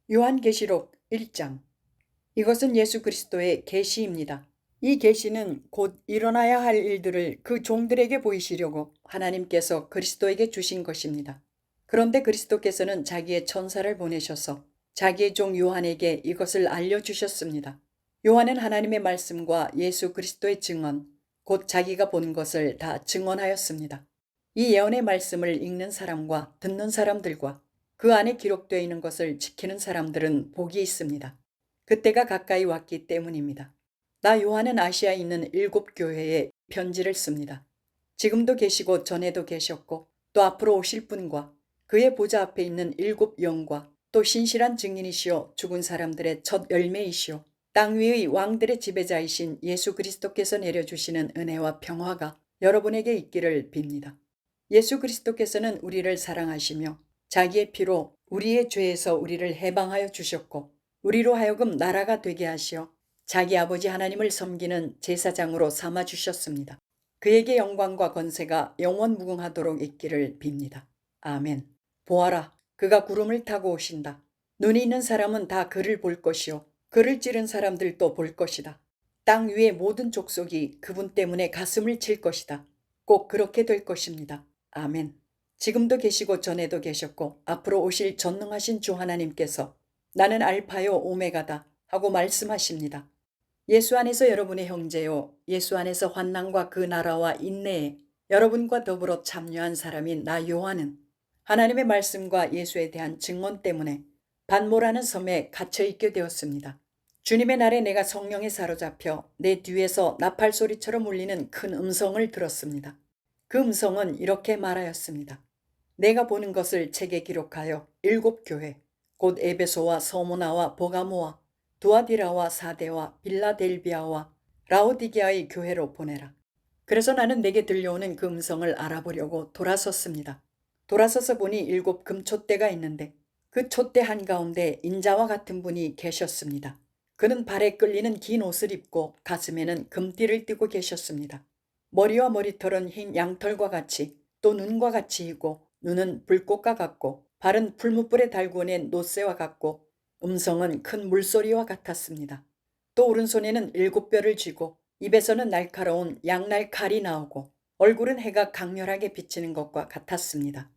요한계시록 1장. 이것은 예수 그리스도의 계시입니다. 이 계시는 곧 일어나야 할 일들을 그 종들에게 보이시려고 하나님께서 그리스도에게 주신 것입니다. 그런데 그리스도께서는 자기의 천사를 보내셔서 자기의 종 요한에게 이것을 알려주셨습니다. 요한은 하나님의 말씀과 예수 그리스도의 증언, 곧 자기가 본 것을 다 증언하였습니다. 이 예언의 말씀을 읽는 사람과 듣는 사람들과 그 안에 기록되어 있는 것을 지키는 사람들은 복이 있습니다. 그때가 가까이 왔기 때문입니다. 나 요한은 아시아에 있는 7교회에 편지를 씁니다. 지금도 계시고 전에도 계셨고 또 앞으로 오실 분과 그의 보좌 앞에 있는 7영과 또 신실한 증인이시오 죽은 사람들의 첫 열매이시오 땅 위의 왕들의 지배자이신 예수 그리스도께서 내려주시는 은혜와 평화가 여러분에게 있기를 빕니다. 예수 그리스도께서는 우리를 사랑하시며 자기의 피로 우리의 죄에서 우리를 해방하여 주셨고 우리로 하여금 나라가 되게 하시어 자기 아버지 하나님을 섬기는 제사장으로 삼아 주셨습니다. 그에게 영광과 권세가 영원무궁하도록 있기를 빕니다. 아멘. 보아라, 그가 구름을 타고 오신다. 눈이 있는 사람은 다 그를 볼 것이요 그를 찌른 사람들도 볼 것이다. 땅 위의 모든 족속이 그분 때문에 가슴을 칠 것이다. 꼭 그렇게 될 것입니다. 아멘. 지금도 계시고 전에도 계셨고 앞으로 오실 전능하신 주 하나님께서 나는 알파요 오메가다 하고 말씀하십니다. 예수 안에서 여러분의 형제요 예수 안에서 환난과 그 나라와 인내에 여러분과 더불어 참여한 사람인 나 요한은 하나님의 말씀과 예수에 대한 증언 때문에 반모라는 섬에 갇혀 있게 되었습니다. 주님의 날에 내가 성령에 사로잡혀 내 뒤에서 나팔 소리처럼 울리는 큰 음성을 들었습니다. 그 음성은 이렇게 말하였습니다. 내가 보는 것을 책에 기록하여 7교회 곧 에베소와 서모나와 보가모와 두아디라와 사데와 빌라델비아와 라오디게아의 교회로 보내라. 그래서 나는 내게 들려오는 그 음성을 알아보려고 돌아섰습니다. 돌아서서 보니 7 금촛대가 있는데 그 촛대 한가운데 인자와 같은 분이 계셨습니다. 그는 발에 끌리는 긴 옷을 입고 가슴에는 금띠를 띠고 계셨습니다. 머리와 머리털은 흰 양털과 같이 또 눈과 같이이고 눈은 불꽃과 같고 발은 풀무불에 달구어낸 노새와 같고 음성은 큰 물소리와 같았습니다. 또 오른손에는 7뼈를 쥐고 입에서는 날카로운 양날 칼이 나오고 얼굴은 해가 강렬하게 비치는 것과 같았습니다.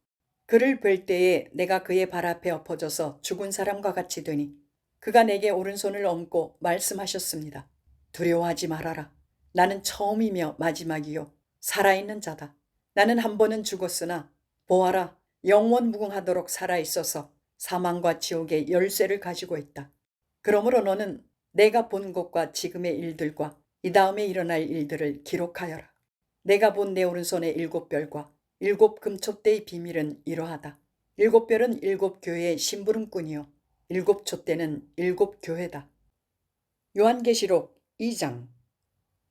그를 뵐 때에 내가 그의 발 앞에 엎어져서 죽은 사람과 같이 되니 그가 내게 오른손을 얹고 말씀하셨습니다. 두려워하지 말아라. 나는 처음이며 마지막이요 살아있는 자다. 나는 한 번은 죽었으나 보아라 영원무궁하도록 살아있어서 사망과 지옥의 열쇠를 가지고 있다. 그러므로 너는 내가 본 것과 지금의 일들과 이 다음에 일어날 일들을 기록하여라. 내가 본 내 오른손의 7별과 7금촛대의 비밀은 이러하다. 7별은 7교회의 심부름꾼이요 7촛대는 7교회다. 요한계시록 2장.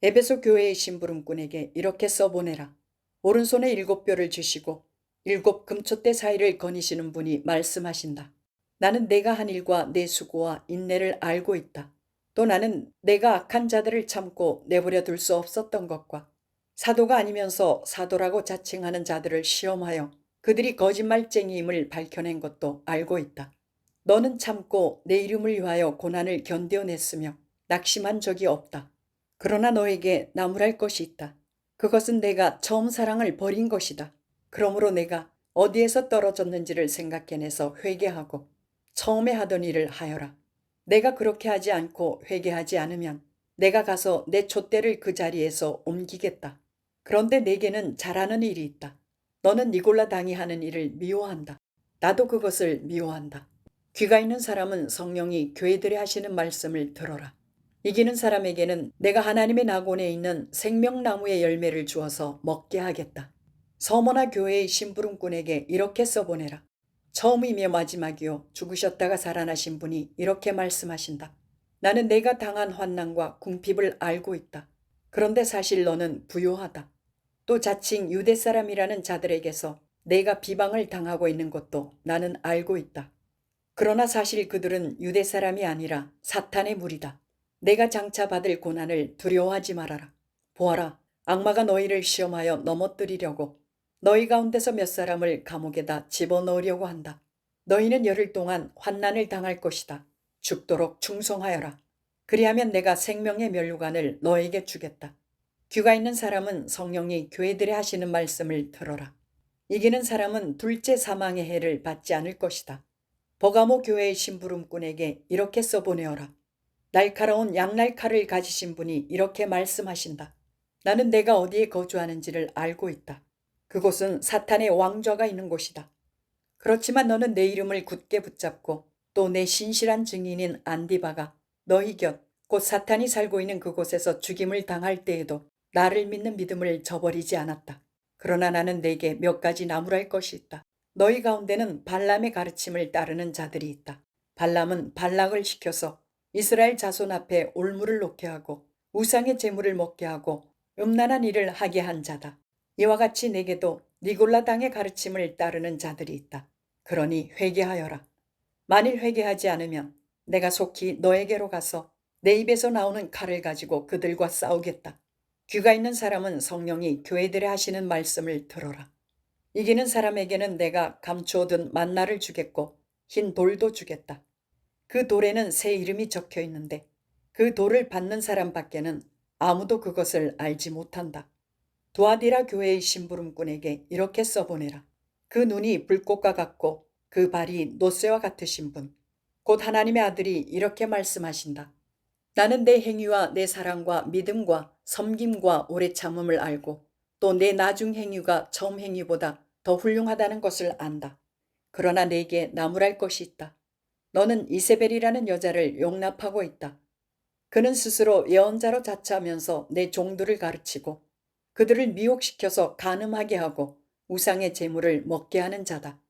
에베소 교회의 심부름꾼에게 이렇게 써보내라. 오른손에 7뼈를 주시고 7금촛대 사이를 거니시는 분이 말씀하신다. 나는 내가 한 일과 내 수고와 인내를 알고 있다. 또 나는 내가 악한 자들을 참고 내버려 둘 수 없었던 것과 사도가 아니면서 사도라고 자칭하는 자들을 시험하여 그들이 거짓말쟁이임을 밝혀낸 것도 알고 있다. 너는 참고 내 이름을 위하여 고난을 견뎌냈으며 낙심한 적이 없다. 그러나 너에게 나무랄 것이 있다. 그것은 내가 처음 사랑을 버린 것이다. 그러므로 내가 어디에서 떨어졌는지를 생각해내서 회개하고 처음에 하던 일을 하여라. 내가 그렇게 하지 않고 회개하지 않으면 내가 가서 내 촛대를 그 자리에서 옮기겠다. 그런데 내게는 잘하는 일이 있다. 너는 니골라 당이 하는 일을 미워한다. 나도 그것을 미워한다. 귀가 있는 사람은 성령이 교회들에 하시는 말씀을 들어라. 이기는 사람에게는 내가 하나님의 낙원에 있는 생명나무의 열매를 주어서 먹게 하겠다. 서머나 교회의 심부름꾼에게 이렇게 써보내라. 처음이며 마지막이요 죽으셨다가 살아나신 분이 이렇게 말씀하신다. 나는 내가 당한 환난과 궁핍을 알고 있다. 그런데 사실 너는 부요하다. 또 자칭 유대 사람이라는 자들에게서 내가 비방을 당하고 있는 것도 나는 알고 있다. 그러나 사실 그들은 유대 사람이 아니라 사탄의 무리다. 내가 장차 받을 고난을 두려워하지 말아라. 보아라, 악마가 너희를 시험하여 넘어뜨리려고 너희 가운데서 몇 사람을 감옥에다 집어넣으려고 한다. 너희는 열흘 동안 환난을 당할 것이다. 죽도록 충성하여라. 그리하면 내가 생명의 면류관을 너에게 주겠다. 귀가 있는 사람은 성령이 교회들에 하시는 말씀을 들어라. 이기는 사람은 둘째 사망의 해를 받지 않을 것이다. 버가모 교회의 심부름꾼에게 이렇게 써보내어라. 날카로운 양날칼을 가지신 분이 이렇게 말씀하신다. 나는 내가 어디에 거주하는지를 알고 있다. 그곳은 사탄의 왕좌가 있는 곳이다. 그렇지만 너는 내 이름을 굳게 붙잡고 또 내 신실한 증인인 안디바가 너희 곁, 곧 사탄이 살고 있는 그곳에서 죽임을 당할 때에도 나를 믿는 믿음을 저버리지 않았다. 그러나 나는 내게 몇 가지 나무랄 것이 있다. 너희 가운데는 발람의 가르침을 따르는 자들이 있다. 발람은 발락을 시켜서 이스라엘 자손 앞에 올무를 놓게 하고 우상의 제물을 먹게 하고 음란한 일을 하게 한 자다. 이와 같이 내게도 니골라 당의 가르침을 따르는 자들이 있다. 그러니 회개하여라. 만일 회개하지 않으면 내가 속히 너에게로 가서 내 입에서 나오는 칼을 가지고 그들과 싸우겠다. 귀가 있는 사람은 성령이 교회들에 하시는 말씀을 들어라. 이기는 사람에게는 내가 감추어둔 만나를 주겠고 흰 돌도 주겠다. 그 돌에는 새 이름이 적혀 있는데 그 돌을 받는 사람밖에는 아무도 그것을 알지 못한다. 두아디라 교회의 심부름꾼에게 이렇게 써보내라. 그 눈이 불꽃과 같고 그 발이 노쇠와 같으신 분, 곧 하나님의 아들이 이렇게 말씀하신다. 나는 내 행위와 내 사랑과 믿음과 섬김과 오래 참음을 알고 또 내 나중 행위가 처음 행위보다 더 훌륭하다는 것을 안다. 그러나 내게 나무랄 것이 있다. 너는 이세벨이라는 여자를 용납하고 있다. 그는 스스로 예언자로 자처하면서 내 종들을 가르치고 그들을 미혹시켜서 간음하게 하고 우상의 재물을 먹게 하는 자다.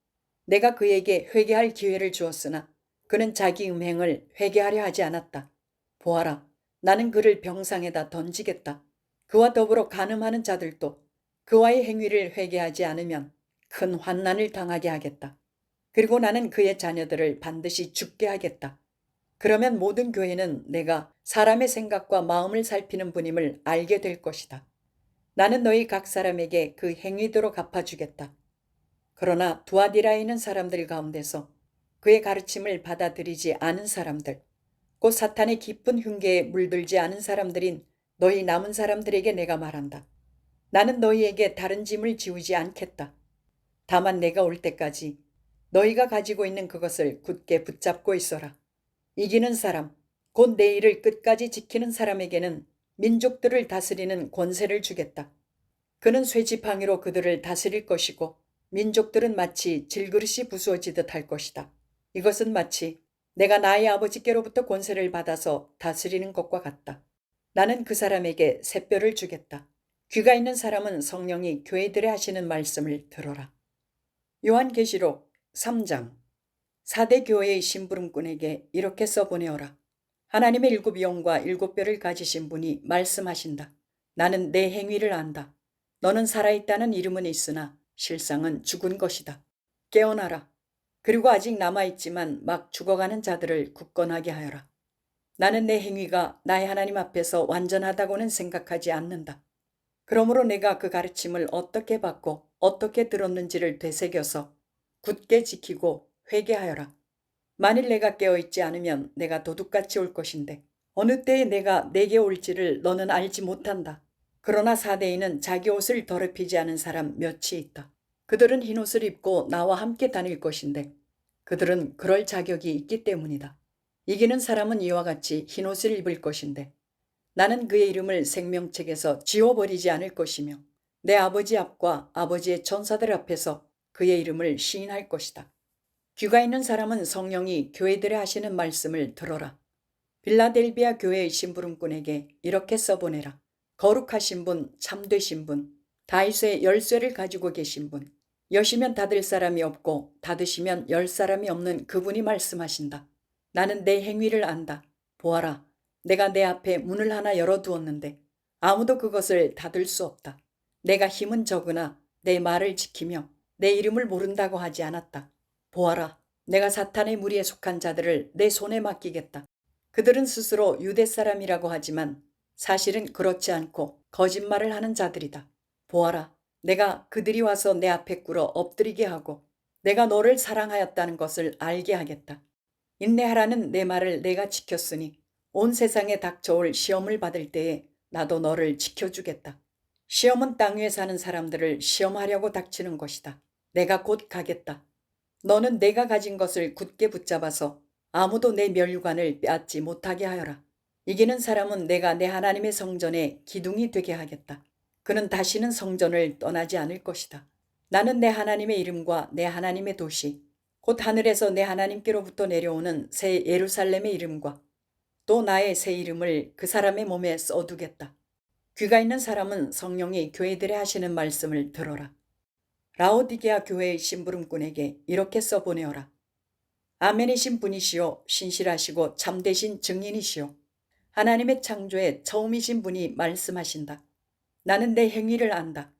내가 그에게 회개할 기회를 주었으나 그는 자기 음행을 회개하려 하지 않았다. 보아라, 나는 그를 병상에다 던지겠다. 그와 더불어 간음하는 자들도 그와의 행위를 회개하지 않으면 큰 환난을 당하게 하겠다. 그리고 나는 그의 자녀들을 반드시 죽게 하겠다. 그러면 모든 교회는 내가 사람의 생각과 마음을 살피는 분임을 알게 될 것이다. 나는 너희 각 사람에게 그 행위대로 갚아주겠다. 그러나 두아디라에 있는 사람들 가운데서 그의 가르침을 받아들이지 않은 사람들, 곧 사탄의 깊은 흉계에 물들지 않은 사람들인 너희 남은 사람들에게 내가 말한다. 나는 너희에게 다른 짐을 지우지 않겠다. 다만 내가 올 때까지 너희가 가지고 있는 그것을 굳게 붙잡고 있어라. 이기는 사람, 곧 내 일을 끝까지 지키는 사람에게는 민족들을 다스리는 권세를 주겠다. 그는 쇠지팡이로 그들을 다스릴 것이고 민족들은 마치 질그릇이 부수어지듯 할 것이다. 이것은 마치 내가 나의 아버지께로부터 권세를 받아서 다스리는 것과 같다. 나는 그 사람에게 샛별을 주겠다. 귀가 있는 사람은 성령이 교회들에 하시는 말씀을 들어라. 요한계시록 3장. 4대 교회의 심부름꾼에게 이렇게 써보내어라. 하나님의 7 영과 7 뼈를 가지신 분이 말씀하신다. 나는 내 행위를 안다. 너는 살아있다는 이름은 있으나 실상은 죽은 것이다. 깨어나라. 그리고 아직 남아있지만 막 죽어가는 자들을 굳건하게 하여라. 나는 내 행위가 나의 하나님 앞에서 완전하다고는 생각하지 않는다. 그러므로 내가 그 가르침을 어떻게 받고 어떻게 들었는지를 되새겨서 굳게 지키고 회개하여라. 만일 내가 깨어있지 않으면 내가 도둑같이 올 것인데 어느 때에 내가 내게 올지를 너는 알지 못한다. 그러나 사대에는 자기 옷을 더럽히지 않은 사람 몇이 있다. 그들은 흰옷을 입고 나와 함께 다닐 것인데 그들은 그럴 자격이 있기 때문이다. 이기는 사람은 이와 같이 흰옷을 입을 것인데 나는 그의 이름을 생명책에서 지워버리지 않을 것이며 내 아버지 앞과 아버지의 천사들 앞에서 그의 이름을 시인할 것이다. 귀가 있는 사람은 성령이 교회들에 하시는 말씀을 들어라. 빌라델비아 교회의 심부름꾼에게 이렇게 써보내라. 거룩하신 분, 참되신 분, 다윗의 열쇠를 가지고 계신 분, 여시면 닫을 사람이 없고 닫으시면 열 사람이 없는 그분이 말씀하신다. 나는 내 행위를 안다. 보아라. 내가 내 앞에 문을 하나 열어두었는데 아무도 그것을 닫을 수 없다. 내가 힘은 적으나 내 말을 지키며 내 이름을 모른다고 하지 않았다. 보아라. 내가 사탄의 무리에 속한 자들을 내 손에 맡기겠다. 그들은 스스로 유대 사람이라고 하지만 사실은 그렇지 않고 거짓말을 하는 자들이다. 보아라. 내가 그들이 와서 내 앞에 꿇어 엎드리게 하고 내가 너를 사랑하였다는 것을 알게 하겠다. 인내하라는 내 말을 내가 지켰으니 온 세상에 닥쳐올 시험을 받을 때에 나도 너를 지켜주겠다. 시험은 땅 위에 사는 사람들을 시험하려고 닥치는 것이다. 내가 곧 가겠다. 너는 내가 가진 것을 굳게 붙잡아서 아무도 내 면류관을 빼앗지 못하게 하여라. 이기는 사람은 내가 내 하나님의 성전에 기둥이 되게 하겠다. 그는 다시는 성전을 떠나지 않을 것이다. 나는 내 하나님의 이름과 내 하나님의 도시, 곧 하늘에서 내 하나님께로부터 내려오는 새 예루살렘의 이름과 또 나의 새 이름을 그 사람의 몸에 써두겠다. 귀가 있는 사람은 성령이 교회들에 하시는 말씀을 들어라. 라오디게아 교회의 심부름꾼에게 이렇게 써보내어라. 아멘이신 분이시요 신실하시고 참되신 증인이시요 하나님의 창조의 처음이신 분이 말씀하신다. 나는 내 행위를 안다.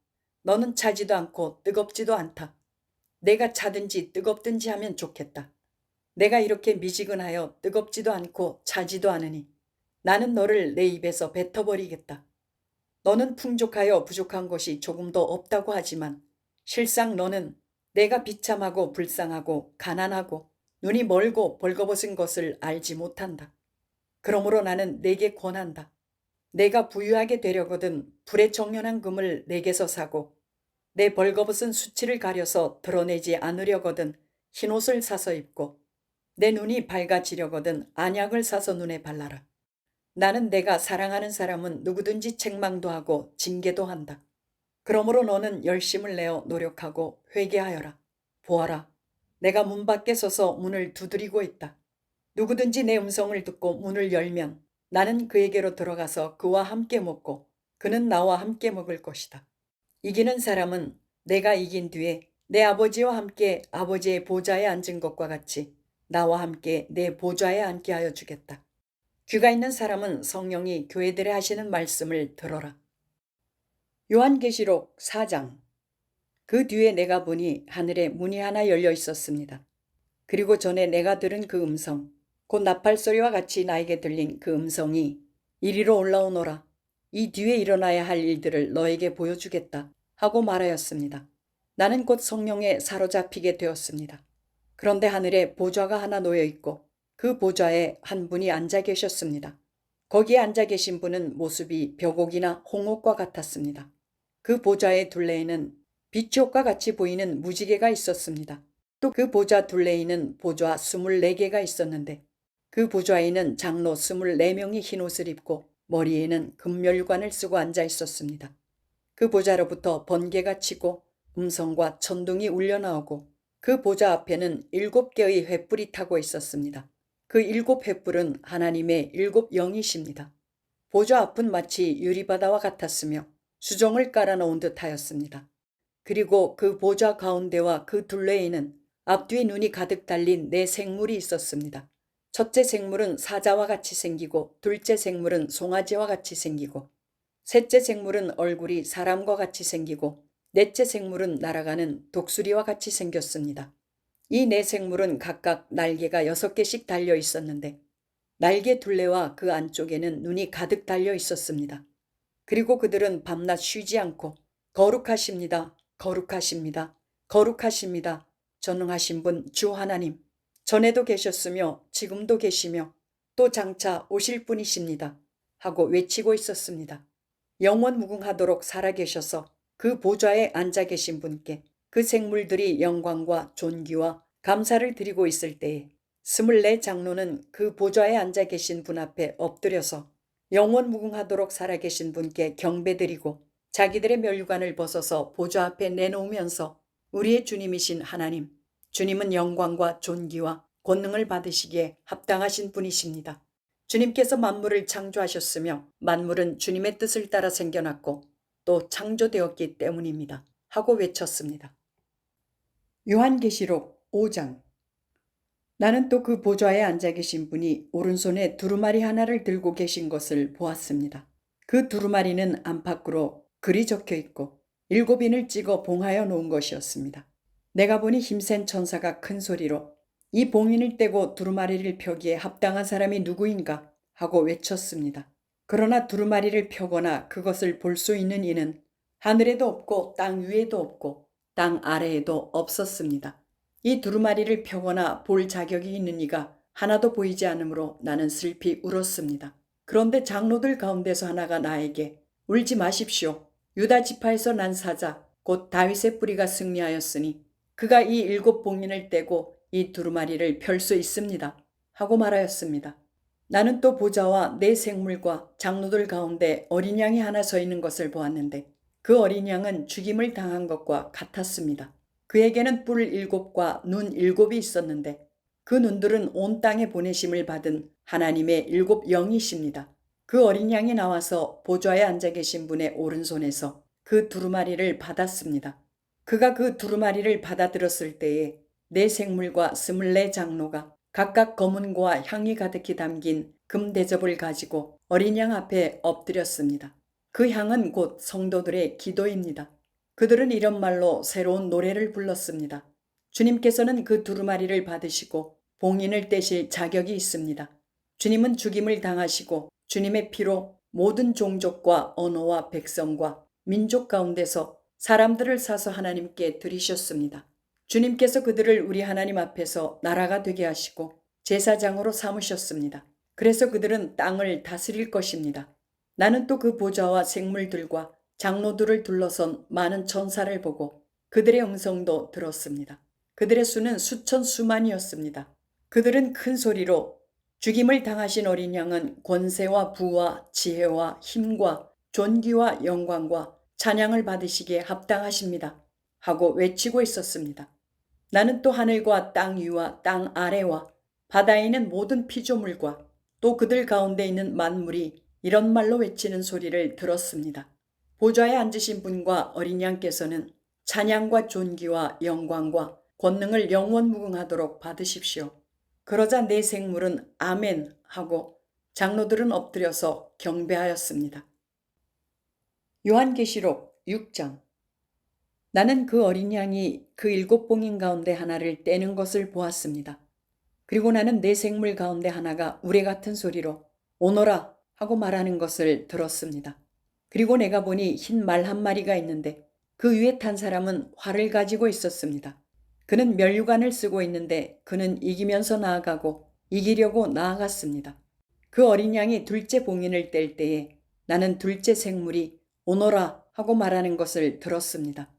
너는 차지도 않고 뜨겁지도 않다. 내가 차든지 뜨겁든지 하면 좋겠다. 내가 이렇게 미지근하여 뜨겁지도 않고 차지도 않으니 나는 너를 내 입에서 뱉어버리겠다. 너는 풍족하여 부족한 것이 조금도 없다고 하지만 실상 너는 내가 비참하고 불쌍하고 가난하고 눈이 멀고 벌거벗은 것을 알지 못한다. 그러므로 나는 내게 권한다. 내가 부유하게 되려거든 불에 정연한 금을 내게서 사고 내 벌거벗은 수치를 가려서 드러내지 않으려거든 흰옷을 사서 입고 내 눈이 밝아지려거든 안약을 사서 눈에 발라라. 나는 내가 사랑하는 사람은 누구든지 책망도 하고 징계도 한다. 그러므로 너는 열심을 내어 노력하고 회개하여라. 보아라. 내가 문 밖에 서서 문을 두드리고 있다. 누구든지 내 음성을 듣고 문을 열면 나는 그에게로 들어가서 그와 함께 먹고 그는 나와 함께 먹을 것이다. 이기는 사람은 내가 이긴 뒤에 내 아버지와 함께 아버지의 보좌에 앉은 것과 같이 나와 함께 내 보좌에 앉게 하여 주겠다. 귀가 있는 사람은 성령이 교회들에 하시는 말씀을 들어라. 요한계시록 4장. 그 뒤에 내가 보니 하늘에 문이 하나 열려 있었습니다. 그리고 전에 내가 들은 그 음성, 곧 나팔소리와 같이 나에게 들린 그 음성이 이리로 올라오너라. 이 뒤에 일어나야 할 일들을 너에게 보여주겠다 하고 말하였습니다. 나는 곧 성령에 사로잡히게 되었습니다. 그런데 하늘에 보좌가 하나 놓여 있고 그 보좌에 한 분이 앉아 계셨습니다. 거기에 앉아 계신 분은 모습이 벽옥이나 홍옥과 같았습니다. 그 보좌의 둘레에는 빛옥과 같이 보이는 무지개가 있었습니다. 또 그 보좌 둘레에는 보좌 24개가 있었는데 그 보좌에는 장로 24명이 흰옷을 입고 머리에는 금멸관을 쓰고 앉아 있었습니다. 그 보좌로부터 번개가 치고 음성과 천둥이 울려나오고 그 보좌 앞에는 7개의 횃불이 타고 있었습니다. 그 7횃불은 하나님의 7영이십니다. 보좌 앞은 마치 유리바다와 같았으며 수정을 깔아놓은 듯 하였습니다. 그리고 그 보좌 가운데와 그 둘레에는 앞뒤에 눈이 가득 달린 4생물이 있었습니다. 첫째 생물은 사자와 같이 생기고 둘째 생물은 송아지와 같이 생기고 셋째 생물은 얼굴이 사람과 같이 생기고 넷째 생물은 날아가는 독수리와 같이 생겼습니다. 이 4생물은 각각 날개가 6개씩 달려 있었는데 날개 둘레와 그 안쪽에는 눈이 가득 달려 있었습니다. 그리고 그들은 밤낮 쉬지 않고 거룩하십니다. 거룩하십니다. 거룩하십니다. 전능하신 분 주 하나님. 전에도 계셨으며 지금도 계시며 또 장차 오실 분이십니다. 하고 외치고 있었습니다. 영원 무궁하도록 살아계셔서 그 보좌에 앉아 계신 분께 그 생물들이 영광과 존귀와 감사를 드리고 있을 때에 24 장로는 그 보좌에 앉아 계신 분 앞에 엎드려서 영원 무궁하도록 살아계신 분께 경배드리고 자기들의 면류관을 벗어서 보좌 앞에 내놓으면서 우리의 주님이신 하나님, 주님은 영광과 존귀와 권능을 받으시기에 합당하신 분이십니다. 주님께서 만물을 창조하셨으며 만물은 주님의 뜻을 따라 생겨났고 또 창조되었기 때문입니다. 하고 외쳤습니다. 요한계시록 5장. 나는 또 그 보좌에 앉아 계신 분이 오른손에 두루마리 하나를 들고 계신 것을 보았습니다. 그 두루마리는 안팎으로 글이 적혀 있고 7인을 찍어 봉하여 놓은 것이었습니다. 내가 보니 힘센 천사가 큰 소리로 이 봉인을 떼고 두루마리를 펴기에 합당한 사람이 누구인가 하고 외쳤습니다. 그러나 두루마리를 펴거나 그것을 볼 수 있는 이는 하늘에도 없고 땅 위에도 없고 땅 아래에도 없었습니다. 이 두루마리를 펴거나 볼 자격이 있는 이가 하나도 보이지 않으므로 나는 슬피 울었습니다. 그런데 장로들 가운데서 하나가 나에게 울지 마십시오. 유다 지파에서 난 사자 곧 다윗의 뿌리가 승리하였으니 그가 이 7봉인을 떼고 이 두루마리를 펼 수 있습니다. 하고 말하였습니다. 나는 또 보좌와 네 생물과 장로들 가운데 어린 양이 하나 서 있는 것을 보았는데 그 어린 양은 죽임을 당한 것과 같았습니다. 그에게는 뿔 7과 눈 7이 있었는데 그 눈들은 온 땅에 보내심을 받은 하나님의 7영이십니다. 그 어린 양이 나와서 보좌에 앉아 계신 분의 오른손에서 그 두루마리를 받았습니다. 그가 그 두루마리를 받아들었을 때에 네 생물과 24 장로가 각각 검은고와 향이 가득히 담긴 금 대접을 가지고 어린 양 앞에 엎드렸습니다. 그 향은 곧 성도들의 기도입니다. 그들은 이런 말로 새로운 노래를 불렀습니다. 주님께서는 그 두루마리를 받으시고 봉인을 떼실 자격이 있습니다. 주님은 죽임을 당하시고 주님의 피로 모든 종족과 언어와 백성과 민족 가운데서 사람들을 사서 하나님께 드리셨습니다. 주님께서 그들을 우리 하나님 앞에서 나라가 되게 하시고 제사장으로 삼으셨습니다. 그래서 그들은 땅을 다스릴 것입니다. 나는 또 그 보좌와 생물들과 장로들을 둘러선 많은 천사를 보고 그들의 음성도 들었습니다. 그들의 수는 수천 수만이었습니다. 그들은 큰 소리로 죽임을 당하신 어린 양은 권세와 부와 지혜와 힘과 존귀와 영광과 찬양을 받으시기에 합당하십니다. 하고 외치고 있었습니다. 나는 또 하늘과 땅 위와 땅 아래와 바다에 있는 모든 피조물과 또 그들 가운데 있는 만물이 이런 말로 외치는 소리를 들었습니다. 보좌에 앉으신 분과 어린 양께서는 찬양과 존귀와 영광과 권능을 영원무궁하도록 받으십시오. 그러자 네 생물은 아멘 하고 장로들은 엎드려서 경배하였습니다. 요한계시록 6장. 나는 그 어린 양이 그 7봉인 가운데 하나를 떼는 것을 보았습니다. 그리고 나는 네 생물 가운데 하나가 우레 같은 소리로 오너라 하고 말하는 것을 들었습니다. 그리고 내가 보니 흰 말 한 마리가 있는데 그 위에 탄 사람은 활을 가지고 있었습니다. 그는 면류관을 쓰고 있는데 그는 이기면서 나아가고 이기려고 나아갔습니다. 그 어린 양이 둘째 봉인을 뗄 때에 나는 둘째 생물이 오너라 하고 말하는 것을 들었습니다.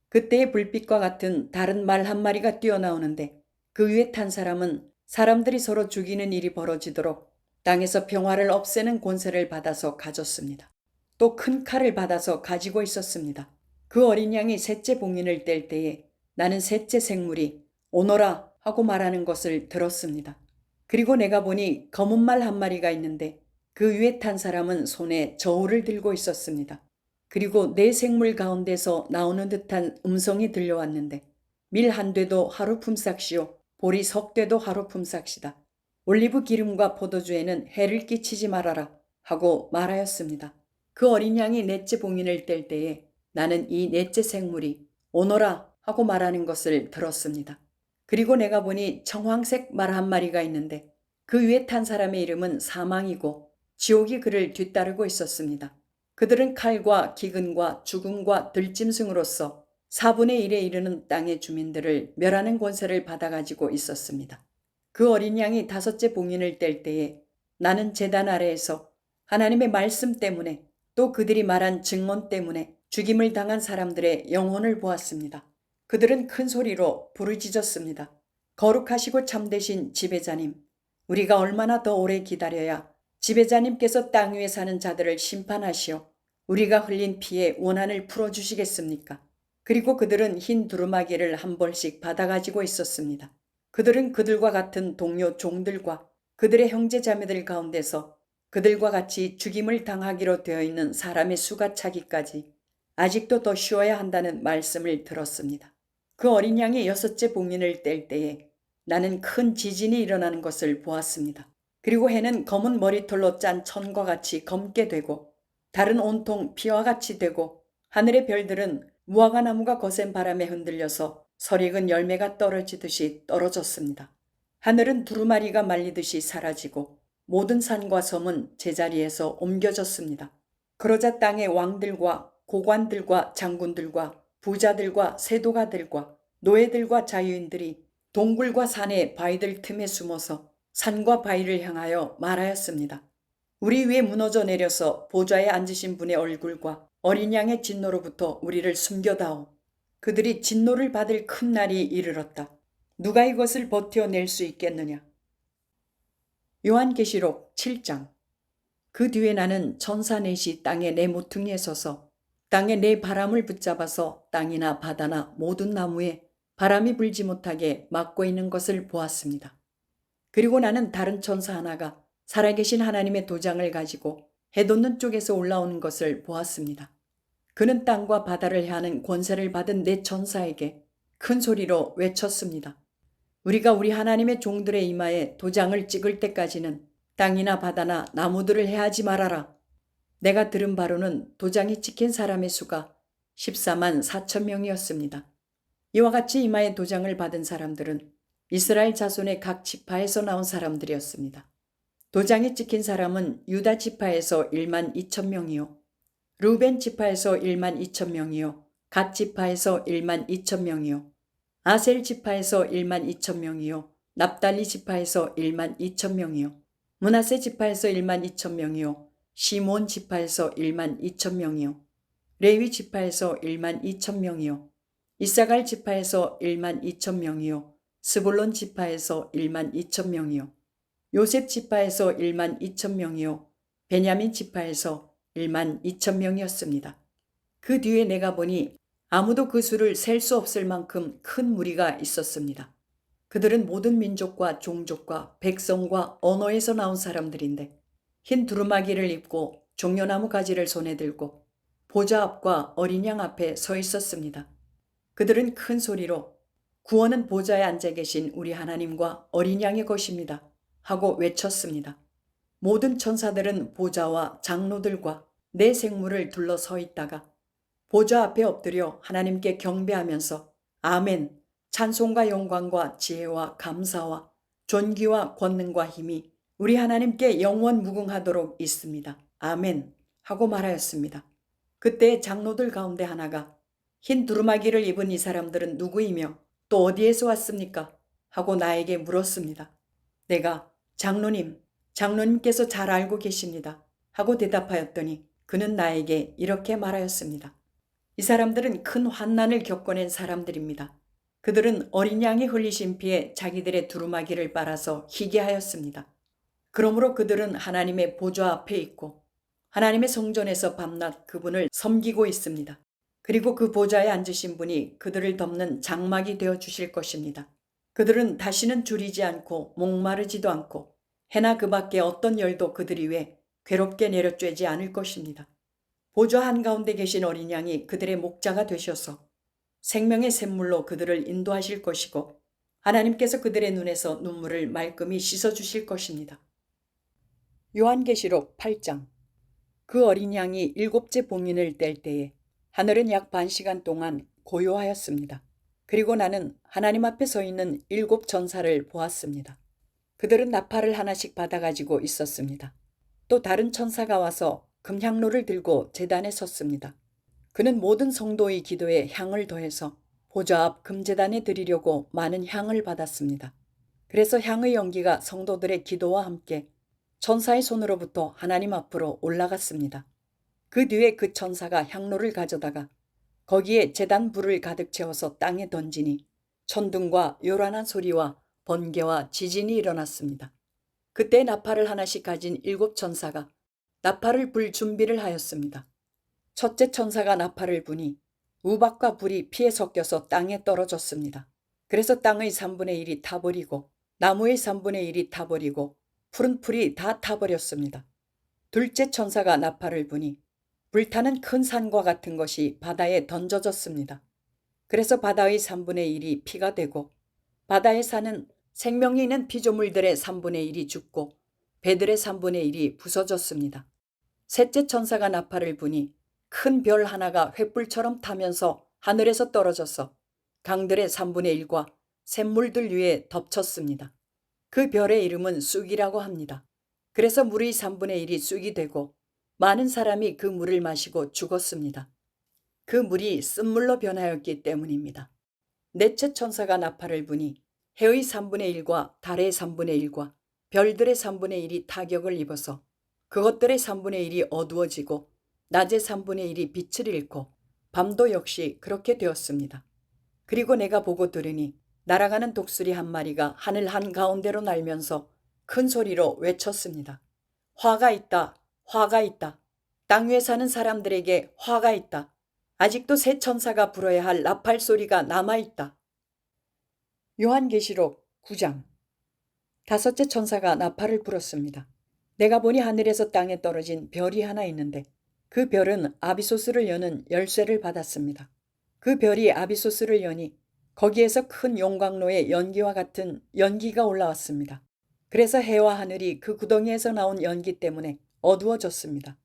그때의 불빛과 같은 다른 말 한 마리가 뛰어나오는데 그 위에 탄 사람은 사람들이 서로 죽이는 일이 벌어지도록 땅에서 평화를 없애는 권세를 받아서 가졌습니다. 또 큰 칼을 받아서 가지고 있었습니다. 그 어린 양이 셋째 봉인을 뗄 때에 나는 셋째 생물이 오너라 하고 말하는 것을 들었습니다. 그리고 내가 보니 검은 말 한 마리가 있는데 그 위에 탄 사람은 손에 저울을 들고 있었습니다. 그리고 네 생물 가운데서 나오는 듯한 음성이 들려왔는데 밀 한 되도 하루 품삯이요 보리 석 되도 하루 품삯이다. 올리브 기름과 포도주에는 해를 끼치지 말아라 하고 말하였습니다. 그 어린 양이 넷째 봉인을 뗄 때에 나는 이 넷째 생물이 오너라 하고 말하는 것을 들었습니다. 그리고 내가 보니 청황색 말 한 마리가 있는데 그 위에 탄 사람의 이름은 사망이고 지옥이 그를 뒤따르고 있었습니다. 그들은 칼과 기근과 죽음과 들짐승으로서 4분의 1에 이르는 땅의 주민들을 멸하는 권세를 받아가지고 있었습니다. 그 어린 양이 다섯째 봉인을 뗄 때에 나는 제단 아래에서 하나님의 말씀 때문에 또 그들이 말한 증언 때문에 죽임을 당한 사람들의 영혼을 보았습니다. 그들은 큰 소리로 부르짖었습니다. 거룩하시고 참되신 지배자님, 우리가 얼마나 더 오래 기다려야 지배자님께서 땅 위에 사는 자들을 심판하시어 우리가 흘린 피의 원한을 풀어주시겠습니까? 그리고 그들은 흰 두루마기를 한 벌씩 받아가지고 있었습니다. 그들은 그들과 같은 동료 종들과 그들의 형제 자매들 가운데서 그들과 같이 죽임을 당하기로 되어 있는 사람의 수가 차기까지 아직도 더 쉬어야 한다는 말씀을 들었습니다. 그 어린 양이 여섯째 봉인을 뗄 때에 나는 큰 지진이 일어나는 것을 보았습니다. 그리고 해는 검은 머리털로 짠 천과 같이 검게 되고 달은 온통 피와 같이 되고 하늘의 별들은 무화과나무가 거센 바람에 흔들려서 설익은 열매가 떨어지듯이 떨어졌습니다. 하늘은 두루마리가 말리듯이 사라지고 모든 산과 섬은 제자리에서 옮겨졌습니다. 그러자 땅의 왕들과 고관들과 장군들과 부자들과 세도가들과 노예들과 자유인들이 동굴과 산의 바위들 틈에 숨어서 산과 바위를 향하여 말하였습니다. 우리 위에 무너져 내려서 보좌에 앉으신 분의 얼굴과 어린 양의 진노로부터 우리를 숨겨다오. 그들이 진노를 받을 큰 날이 이르렀다. 누가 이것을 버텨낼 수 있겠느냐. 요한계시록 7장. 그 뒤에 나는 천사 넷이 땅에 내 모퉁이에 서서 땅에 내 바람을 붙잡아서 땅이나 바다나 모든 나무에 바람이 불지 못하게 막고 있는 것을 보았습니다. 그리고 나는 다른 천사 하나가 살아계신 하나님의 도장을 가지고 해돋는 쪽에서 올라오는 것을 보았습니다. 그는 땅과 바다를 향하는 권세를 받은 네 천사에게 큰 소리로 외쳤습니다. 우리가 우리 하나님의 종들의 이마에 도장을 찍을 때까지는 땅이나 바다나 나무들을 해하지 말아라. 내가 들은 바로는 도장이 찍힌 사람의 수가 14만 4천 명이었습니다. 이와 같이 이마에 도장을 받은 사람들은 이스라엘 자손의 각 지파에서 나온 사람들이었습니다. 도장이 찍힌 사람은 유다 지파에서 1만 2천 명이요, 루벤 지파에서 1만 2천 명이요, 갓 지파에서 1만 2천 명이요, 아셀 지파에서 1만 2천 명이요, 납달리 지파에서 1만 2천 명이요, 므낫세 지파에서 1만 2천 명이요, 시몬 지파에서 1만 2천 명이요, 레위 지파에서 1만 2천 명이요, 이사갈 지파에서 1만 2천 명이요, 스불론 지파에서 1만 2천 명이요, 요셉 지파에서 1만 2천 명이요, 베냐민 지파에서 1만 2천 명이었습니다. 그 뒤에 내가 보니 아무도 그 수를 셀 수 없을 만큼 큰 무리가 있었습니다. 그들은 모든 민족과 종족과 백성과 언어에서 나온 사람들인데 흰 두루마기를 입고 종려나무 가지를 손에 들고 보좌 앞과 어린 양 앞에 서 있었습니다. 그들은 큰 소리로 구원은 보좌에 앉아 계신 우리 하나님과 어린 양의 것입니다 하고 외쳤습니다. 모든 천사들은 보좌와 장로들과 네 생물을 둘러서 있다가 보좌 앞에 엎드려 하나님께 경배하면서 아멘, 찬송과 영광과 지혜와 감사와 존귀와 권능과 힘이 우리 하나님께 영원 무궁하도록 있습니다. 아멘 하고 말하였습니다. 그때 장로들 가운데 하나가 흰 두루마기를 입은 이 사람들은 누구이며 또 어디에서 왔습니까? 하고 나에게 물었습니다. 내가 장로님께서 잘 알고 계십니다 하고 대답하였더니 그는 나에게 이렇게 말하였습니다. 이 사람들은 큰 환난을 겪어낸 사람들입니다. 그들은 어린 양이 흘리신 피에 자기들의 두루마기를 빨아서 희게 하였습니다. 그러므로 그들은 하나님의 보좌 앞에 있고 하나님의 성전에서 밤낮 그분을 섬기고 있습니다. 그리고 그 보좌에 앉으신 분이 그들을 덮는 장막이 되어 주실 것입니다. 그들은 다시는 줄이지 않고 목마르지도 않고 해나 그 밖에 어떤 열도 그들 위에 괴롭게 내려쬐지 않을 것입니다. 보좌 한가운데 계신 어린 양이 그들의 목자가 되셔서 생명의 샘물로 그들을 인도하실 것이고 하나님께서 그들의 눈에서 눈물을 말끔히 씻어주실 것입니다. 요한계시록 8장. 그 어린 양이 7째 봉인을 뗄 때에 하늘은 약 반 시간 동안 고요하였습니다. 그리고 나는 하나님 앞에 서 있는 7 천사를 보았습니다. 그들은 나팔을 하나씩 받아가지고 있었습니다. 또 다른 천사가 와서 금향로를 들고 제단에 섰습니다. 그는 모든 성도의 기도에 향을 더해서 보좌 앞 금제단에 드리려고 많은 향을 받았습니다. 그래서 향의 연기가 성도들의 기도와 함께 천사의 손으로부터 하나님 앞으로 올라갔습니다. 그 뒤에 그 천사가 향로를 가져다가 거기에 제단 불을 가득 채워서 땅에 던지니 천둥과 요란한 소리와 번개와 지진이 일어났습니다. 그때 나팔을 하나씩 가진 7 천사가 나팔을 불 준비를 하였습니다. 첫째 천사가 나팔을 부니 우박과 불이 피에 섞여서 땅에 떨어졌습니다. 그래서 땅의 3분의 1이 타버리고 나무의 3분의 1이 타버리고 푸른 풀이 다 타버렸습니다. 둘째 천사가 나팔을 부니 불타는 큰 산과 같은 것이 바다에 던져졌습니다. 그래서 바다의 3분의 1이 피가 되고 바다에 사는 생명이 있는 피조물들의 3분의 1이 죽고 배들의 3분의 1이 부서졌습니다. 셋째 천사가 나팔을 부니 큰 별 하나가 횃불처럼 타면서 하늘에서 떨어져서 강들의 3분의 1과 샘물들 위에 덮쳤습니다. 그 별의 이름은 쑥이라고 합니다. 그래서 물의 3분의 1이 쑥이 되고 많은 사람이 그 물을 마시고 죽었습니다. 그 물이 쓴물로 변하였기 때문입니다. 넷째 천사가 나팔을 부니 해의 3분의 1과 달의 3분의 1과 별들의 3분의 1이 타격을 입어서 그것들의 3분의 1이 어두워지고 낮의 3분의 1이 빛을 잃고 밤도 역시 그렇게 되었습니다. 그리고 내가 보고 들으니 날아가는 독수리 한 마리가 하늘 한가운데로 날면서 큰 소리로 외쳤습니다. 화가 있다. 화가 있다. 땅 위에 사는 사람들에게 화가 있다. 아직도 새 천사가 불어야 할 나팔 소리가 남아있다. 요한계시록 9장. 다섯째 천사가 나팔을 불었습니다. 내가 보니 하늘에서 땅에 떨어진 별이 하나 있는데 그 별은 아비소스를 여는 열쇠를 받았습니다. 그 별이 아비소스를 여니 거기에서 큰 용광로의 연기와 같은 연기가 올라왔습니다. 그래서 해와 하늘이 그 구덩이에서 나온 연기 때문에 어두워졌습니다.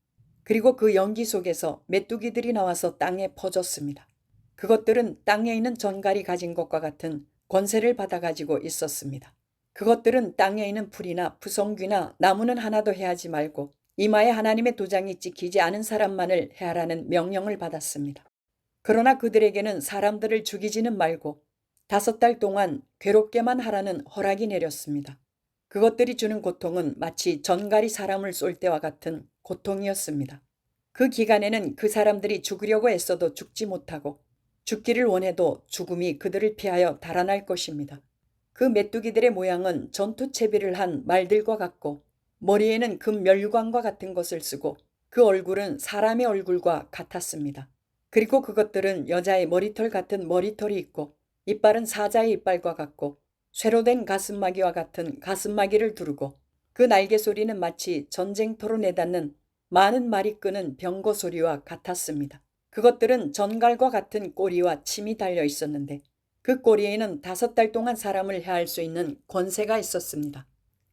그리고 그 연기 속에서 메뚜기들이 나와서 땅에 퍼졌습니다. 그것들은 땅에 있는 전갈이 가진 것과 같은 권세를 받아가지고 있었습니다. 그것들은 땅에 있는 풀이나 푸성귀나 나무는 하나도 해하지 말고 이마에 하나님의 도장이 찍히지 않은 사람만을 해하라는 명령을 받았습니다. 그러나 그들에게는 사람들을 죽이지는 말고 5달 동안 괴롭게만 하라는 허락이 내렸습니다. 그것들이 주는 고통은 마치 전갈이 사람을 쏠 때와 같은 고통이었습니다. 그 기간에는 그 사람들이 죽으려고 애써도 죽지 못하고 죽기를 원해도 죽음이 그들을 피하여 달아날 것입니다. 그 메뚜기들의 모양은 전투채비를 한 말들과 같고 머리에는 금 멸관과 같은 것을 쓰고 그 얼굴은 사람의 얼굴과 같았습니다. 그리고 그것들은 여자의 머리털 같은 머리털이 있고 이빨은 사자의 이빨과 같고 쇠로 된 가슴마기와 같은 가슴마기를 두르고 그 날개 소리는 마치 전쟁터로 내닫는 많은 말이 끄는 병거 소리와 같았습니다. 그것들은 전갈과 같은 꼬리와 침이 달려 있었는데 그 꼬리에는 5달 동안 사람을 해할 수 있는 권세가 있었습니다.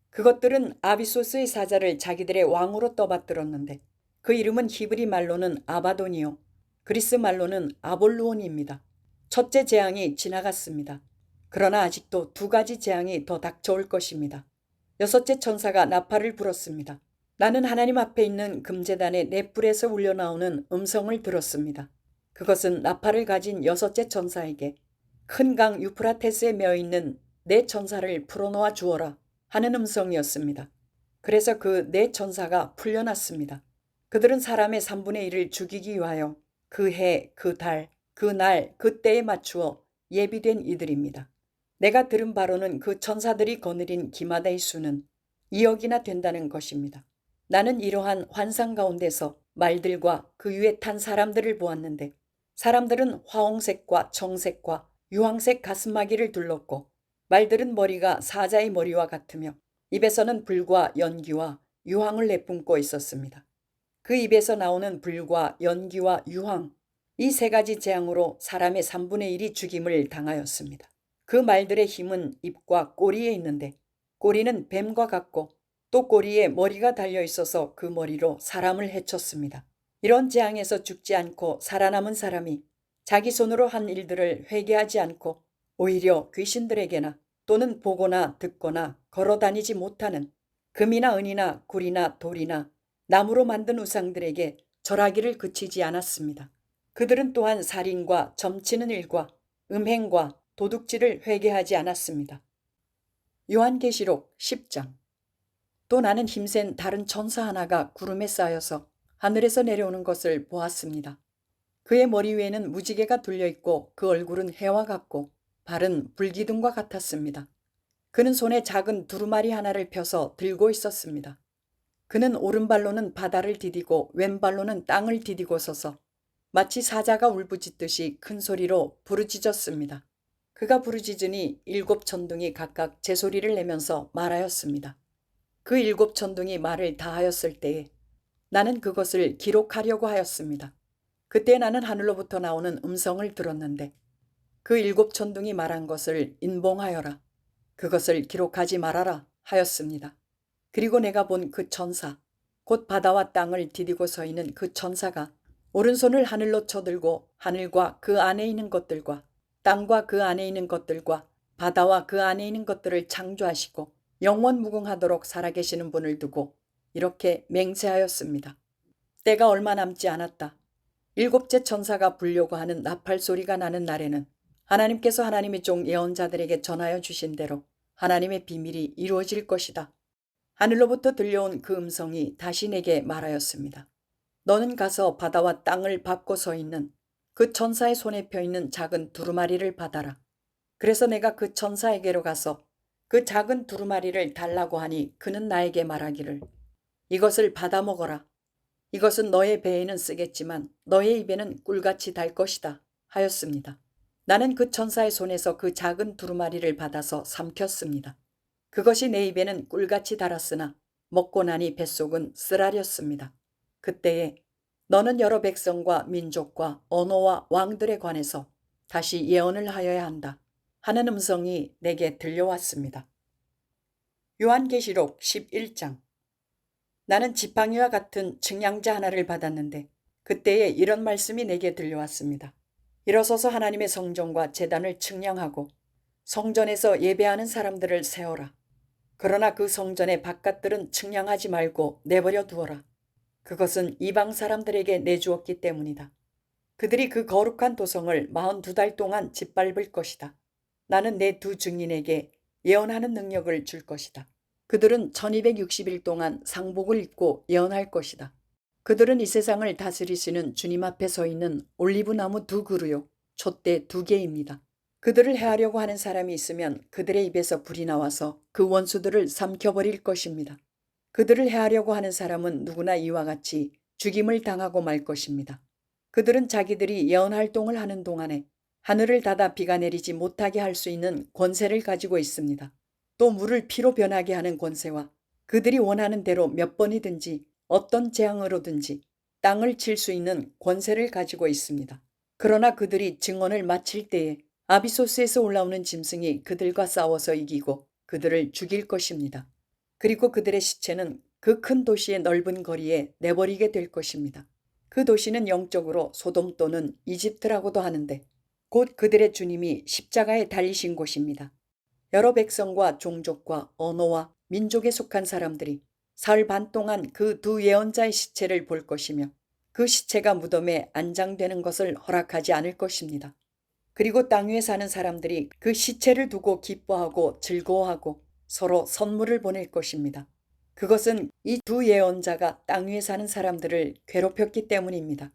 그것들은 아비소스의 사자를 자기들의 왕으로 떠받들었는데 그 이름은 히브리 말로는 아바돈이요 그리스 말로는 아볼루온입니다. 첫째 재앙이 지나갔습니다. 그러나 아직도 2가지 재앙이 더 닥쳐올 것입니다. 6째 천사가 나팔을 불었습니다. 나는 하나님 앞에 있는 금제단의 넷불에서 울려나오는 음성을 들었습니다. 그것은 나팔을 가진 6째 천사에게 큰 강 유프라테스에 메어있는 네 천사를 풀어놓아 주어라 하는 음성이었습니다. 그래서 그 네 천사가 풀려났습니다. 그들은 사람의 3분의 1을 죽이기 위하여 그 해, 그 달, 그 날, 그 때에 맞추어 예비된 이들입니다. 내가 들은 바로는 그 천사들이 거느린 기마다의 수는 2억이나 된다는 것입니다. 나는 이러한 환상 가운데서 말들과 그 위에 탄 사람들을 보았는데 사람들은 화홍색과 청색과 유황색 가슴마기를 둘렀고 말들은 머리가 사자의 머리와 같으며 입에서는 불과 연기와 유황을 내뿜고 있었습니다. 그 입에서 나오는 불과 연기와 유황, 이 3가지 재앙으로 사람의 3분의 1이 죽임을 당하였습니다. 그 말들의 힘은 입과 꼬리에 있는데 꼬리는 뱀과 같고 또 꼬리에 머리가 달려 있어서 그 머리로 사람을 해쳤습니다. 이런 재앙에서 죽지 않고 살아남은 사람이 자기 손으로 한 일들을 회개하지 않고 오히려 귀신들에게나 또는 보거나 듣거나 걸어다니지 못하는 금이나 은이나 굴이나 돌이나 나무로 만든 우상들에게 절하기를 그치지 않았습니다. 그들은 또한 살인과 점치는 일과 음행과 도둑질을 회개하지 않았습니다. 요한계시록 10장. 또 나는 힘센 다른 천사 하나가 구름에 쌓여서 하늘에서 내려오는 것을 보았습니다. 그의 머리 위에는 무지개가 둘려있고 그 얼굴은 해와 같고 발은 불기둥과 같았습니다. 그는 손에 작은 두루마리 하나를 펴서 들고 있었습니다. 그는 오른발로는 바다를 디디고 왼발로는 땅을 디디고 서서 마치 사자가 울부짖듯이 큰 소리로 부르짖었습니다. 그가 부르짖으니 7 천둥이 각각 제 소리를 내면서 말하였습니다. 그 7 천둥이 말을 다하였을 때에 나는 그것을 기록하려고 하였습니다. 그때 나는 하늘로부터 나오는 음성을 들었는데 그 7 천둥이 말한 것을 인봉하여라. 그것을 기록하지 말아라 하였습니다. 그리고 내가 본 그 천사, 곧 바다와 땅을 디디고 서 있는 그 천사가 오른손을 하늘로 쳐들고 하늘과 그 안에 있는 것들과 땅과 그 안에 있는 것들과 바다와 그 안에 있는 것들을 창조하시고 영원 무궁하도록 살아계시는 분을 두고 이렇게 맹세하였습니다. 때가 얼마 남지 않았다. 7째 천사가 불려고 하는 나팔 소리가 나는 날에는 하나님께서 하나님의 종 예언자들에게 전하여 주신 대로 하나님의 비밀이 이루어질 것이다. 하늘로부터 들려온 그 음성이 다시 내게 말하였습니다. 너는 가서 바다와 땅을 밟고 서 있는 그 천사의 손에 펴 있는 작은 두루마리를 받아라. 그래서 내가 그 천사에게로 가서 그 작은 두루마리를 달라고 하니 그는 나에게 말하기를 이것을 받아 먹어라. 이것은 너의 배에는 쓰겠지만 너의 입에는 꿀같이 달 것이다 하였습니다. 나는 그 천사의 손에서 그 작은 두루마리를 받아서 삼켰습니다. 그것이 내 입에는 꿀같이 달았으나 먹고 나니 뱃속은 쓰라렸습니다. 그때에 너는 여러 백성과 민족과 언어와 왕들에 관해서 다시 예언을 하여야 한다 하는 음성이 내게 들려왔습니다. 요한계시록 11장. 나는 지팡이와 같은 측량자 하나를 받았는데 그때에 이런 말씀이 내게 들려왔습니다. 일어서서 하나님의 성전과 제단을 측량하고 성전에서 예배하는 사람들을 세워라. 그러나 그 성전의 바깥들은 측량하지 말고 내버려 두어라. 그것은 이방 사람들에게 내주었기 때문이다. 그들이 그 거룩한 도성을 42달 동안 짓밟을 것이다. 나는 내 두 증인에게 예언하는 능력을 줄 것이다. 그들은 1260일 동안 상복을 입고 예언할 것이다. 그들은 이 세상을 다스리시는 주님 앞에 서 있는 올리브나무 두 그루요, 촛대 두 개입니다. 그들을 해하려고 하는 사람이 있으면 그들의 입에서 불이 나와서 그 원수들을 삼켜버릴 것입니다. 그들을 해하려고 하는 사람은 누구나 이와 같이 죽임을 당하고 말 것입니다. 그들은 자기들이 예언 활동을 하는 동안에 하늘을 닫아 비가 내리지 못하게 할 수 있는 권세를 가지고 있습니다. 또 물을 피로 변하게 하는 권세와 그들이 원하는 대로 몇 번이든지 어떤 재앙으로든지 땅을 칠 수 있는 권세를 가지고 있습니다. 그러나 그들이 증언을 마칠 때에 아비소스에서 올라오는 짐승이 그들과 싸워서 이기고 그들을 죽일 것입니다. 그리고 그들의 시체는 그 큰 도시의 넓은 거리에 내버리게 될 것입니다. 그 도시는 영적으로 소돔 또는 이집트라고도 하는데 곧 그들의 주님이 십자가에 달리신 곳입니다. 여러 백성과 종족과 언어와 민족에 속한 사람들이 사흘 반 동안 그 두 예언자의 시체를 볼 것이며 그 시체가 무덤에 안장되는 것을 허락하지 않을 것입니다. 그리고 땅 위에 사는 사람들이 그 시체를 두고 기뻐하고 즐거워하고 서로 선물을 보낼 것입니다. 그것은 이 두 예언자가 땅 위에 사는 사람들을 괴롭혔기 때문입니다.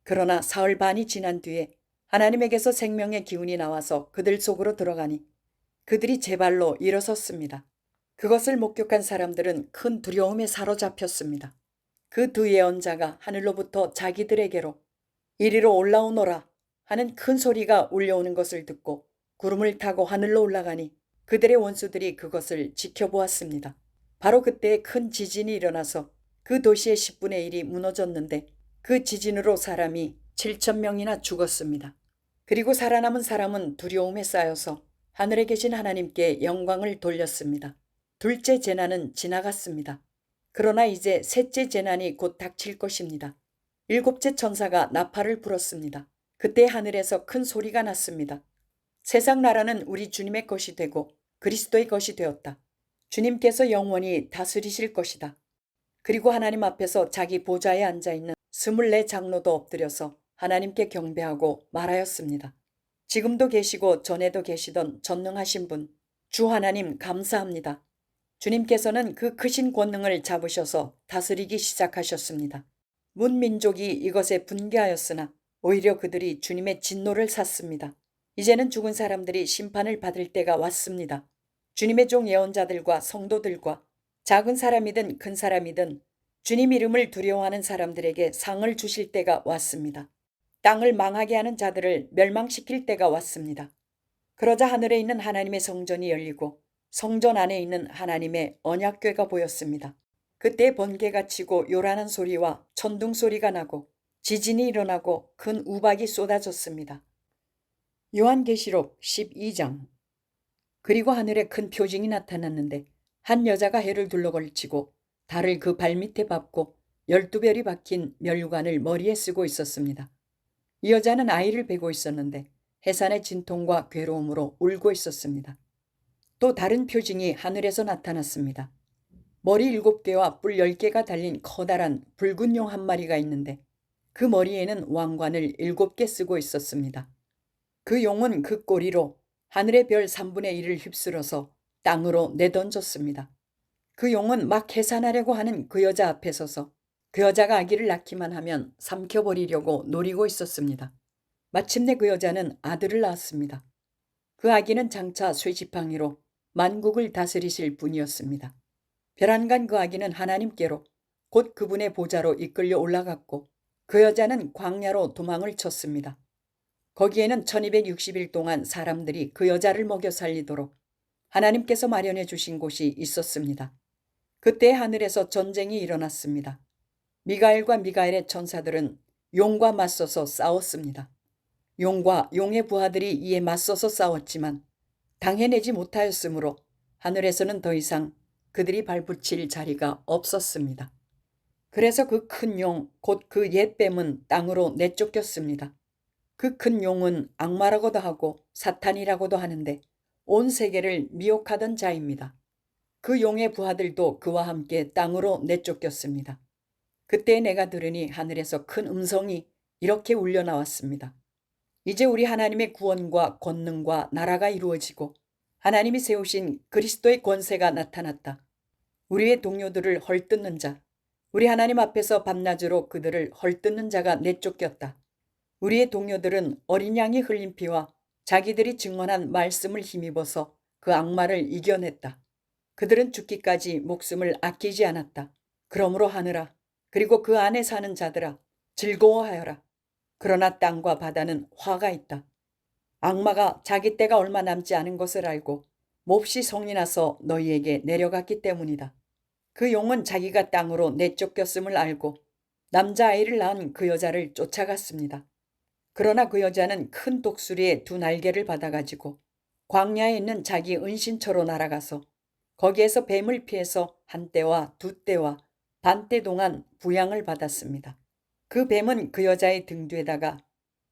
그러나 사흘 반이 지난 뒤에 하나님에게서 생명의 기운이 나와서 그들 속으로 들어가니 그들이 제 발로 일어섰습니다. 그것을 목격한 사람들은 큰 두려움에 사로잡혔습니다. 그 두 예언자가 하늘로부터 자기들에게로 이리로 올라오너라 하는 큰 소리가 울려오는 것을 듣고 구름을 타고 하늘로 올라가니 그들의 원수들이 그것을 지켜보았습니다. 바로 그때 큰 지진이 일어나서 그 도시의 10분의 1이 무너졌는데 그 지진으로 사람이 7,000명이나 죽었습니다. 그리고 살아남은 사람은 두려움에 쌓여서 하늘에 계신 하나님께 영광을 돌렸습니다. 둘째 재난은 지나갔습니다. 그러나 이제 셋째 재난이 곧 닥칠 것입니다. 일곱째 천사가 나팔을 불었습니다. 그때 하늘에서 큰 소리가 났습니다. 세상 나라는 우리 주님의 것이 되고 그리스도의 것이 되었다. 주님께서 영원히 다스리실 것이다. 그리고 하나님 앞에서 자기 보좌에 앉아있는 24 장로도 엎드려서 하나님께 경배하고 말하였습니다. 지금도 계시고 전에도 계시던 전능하신 분, 주 하나님 감사합니다. 주님께서는 그 크신 권능을 잡으셔서 다스리기 시작하셨습니다. 문민족이 이것에 분개하였으나 오히려 그들이 주님의 진노를 샀습니다. 이제는 죽은 사람들이 심판을 받을 때가 왔습니다. 주님의 종 예언자들과 성도들과 작은 사람이든 큰 사람이든 주님 이름을 두려워하는 사람들에게 상을 주실 때가 왔습니다. 땅을 망하게 하는 자들을 멸망시킬 때가 왔습니다. 그러자 하늘에 있는 하나님의 성전이 열리고 성전 안에 있는 하나님의 언약궤가 보였습니다. 그때 번개가 치고 요란한 소리와 천둥 소리가 나고 지진이 일어나고 큰 우박이 쏟아졌습니다. 요한계시록 12장. 그리고 하늘에 큰 표징이 나타났는데 한 여자가 해를 둘러걸치고 달을 그 발밑에 밟고 12별이 박힌 멸관을 머리에 쓰고 있었습니다. 이 여자는 아이를 베고 있었는데 해산의 진통과 괴로움으로 울고 있었습니다. 또 다른 표징이 하늘에서 나타났습니다. 머리 7개와 뿔 10개가 달린 커다란 붉은 용 한 마리가 있는데 그 머리에는 왕관을 7개 쓰고 있었습니다. 그 용은 그 꼬리로 하늘의 별 3분의 1을 휩쓸어서 땅으로 내던졌습니다. 그 용은 막 해산하려고 하는 그 여자 앞에 서서 그 여자가 아기를 낳기만 하면 삼켜버리려고 노리고 있었습니다. 마침내 그 여자는 아들을 낳았습니다. 그 아기는 장차 쇠지팡이로 만국을 다스리실 분이었습니다. 벼랑간 그 아기는 하나님께로 곧 그분의 보좌로 이끌려 올라갔고 그 여자는 광야로 도망을 쳤습니다. 거기에는 1260일 동안 사람들이 그 여자를 먹여 살리도록 하나님께서 마련해 주신 곳이 있었습니다. 그때 하늘에서 전쟁이 일어났습니다. 미가엘과 미가엘의 천사들은 용과 맞서서 싸웠습니다. 용과 용의 부하들이 이에 맞서서 싸웠지만 당해내지 못하였으므로 하늘에서는 더 이상 그들이 발붙일 자리가 없었습니다. 그래서 그 큰 용, 곧 그 옛 뱀은 땅으로 내쫓겼습니다. 그 큰 용은 악마라고도 하고 사탄이라고도 하는데 온 세계를 미혹하던 자입니다. 그 용의 부하들도 그와 함께 땅으로 내쫓겼습니다. 그때 내가 들으니 하늘에서 큰 음성이 이렇게 울려 나왔습니다. 이제 우리 하나님의 구원과 권능과 나라가 이루어지고 하나님이 세우신 그리스도의 권세가 나타났다. 우리의 동료들을 헐뜯는 자, 우리 하나님 앞에서 밤낮으로 그들을 헐뜯는 자가 내쫓겼다. 우리의 동료들은 어린 양이 흘린 피와 자기들이 증언한 말씀을 힘입어서 그 악마를 이겨냈다. 그들은 죽기까지 목숨을 아끼지 않았다. 그러므로 하늘아, 그리고 그 안에 사는 자들아, 즐거워하여라. 그러나 땅과 바다는 화가 있다. 악마가 자기 때가 얼마 남지 않은 것을 알고 몹시 성이 나서 너희에게 내려갔기 때문이다. 그 용은 자기가 땅으로 내쫓겼음을 알고 남자아이를 낳은 그 여자를 쫓아갔습니다. 그러나 그 여자는 큰 독수리의 두 날개를 받아가지고 광야에 있는 자기 은신처로 날아가서 거기에서 뱀을 피해서 한 때와 두 때와 반 때 동안 부양을 받았습니다. 그 뱀은 그 여자의 등 뒤에다가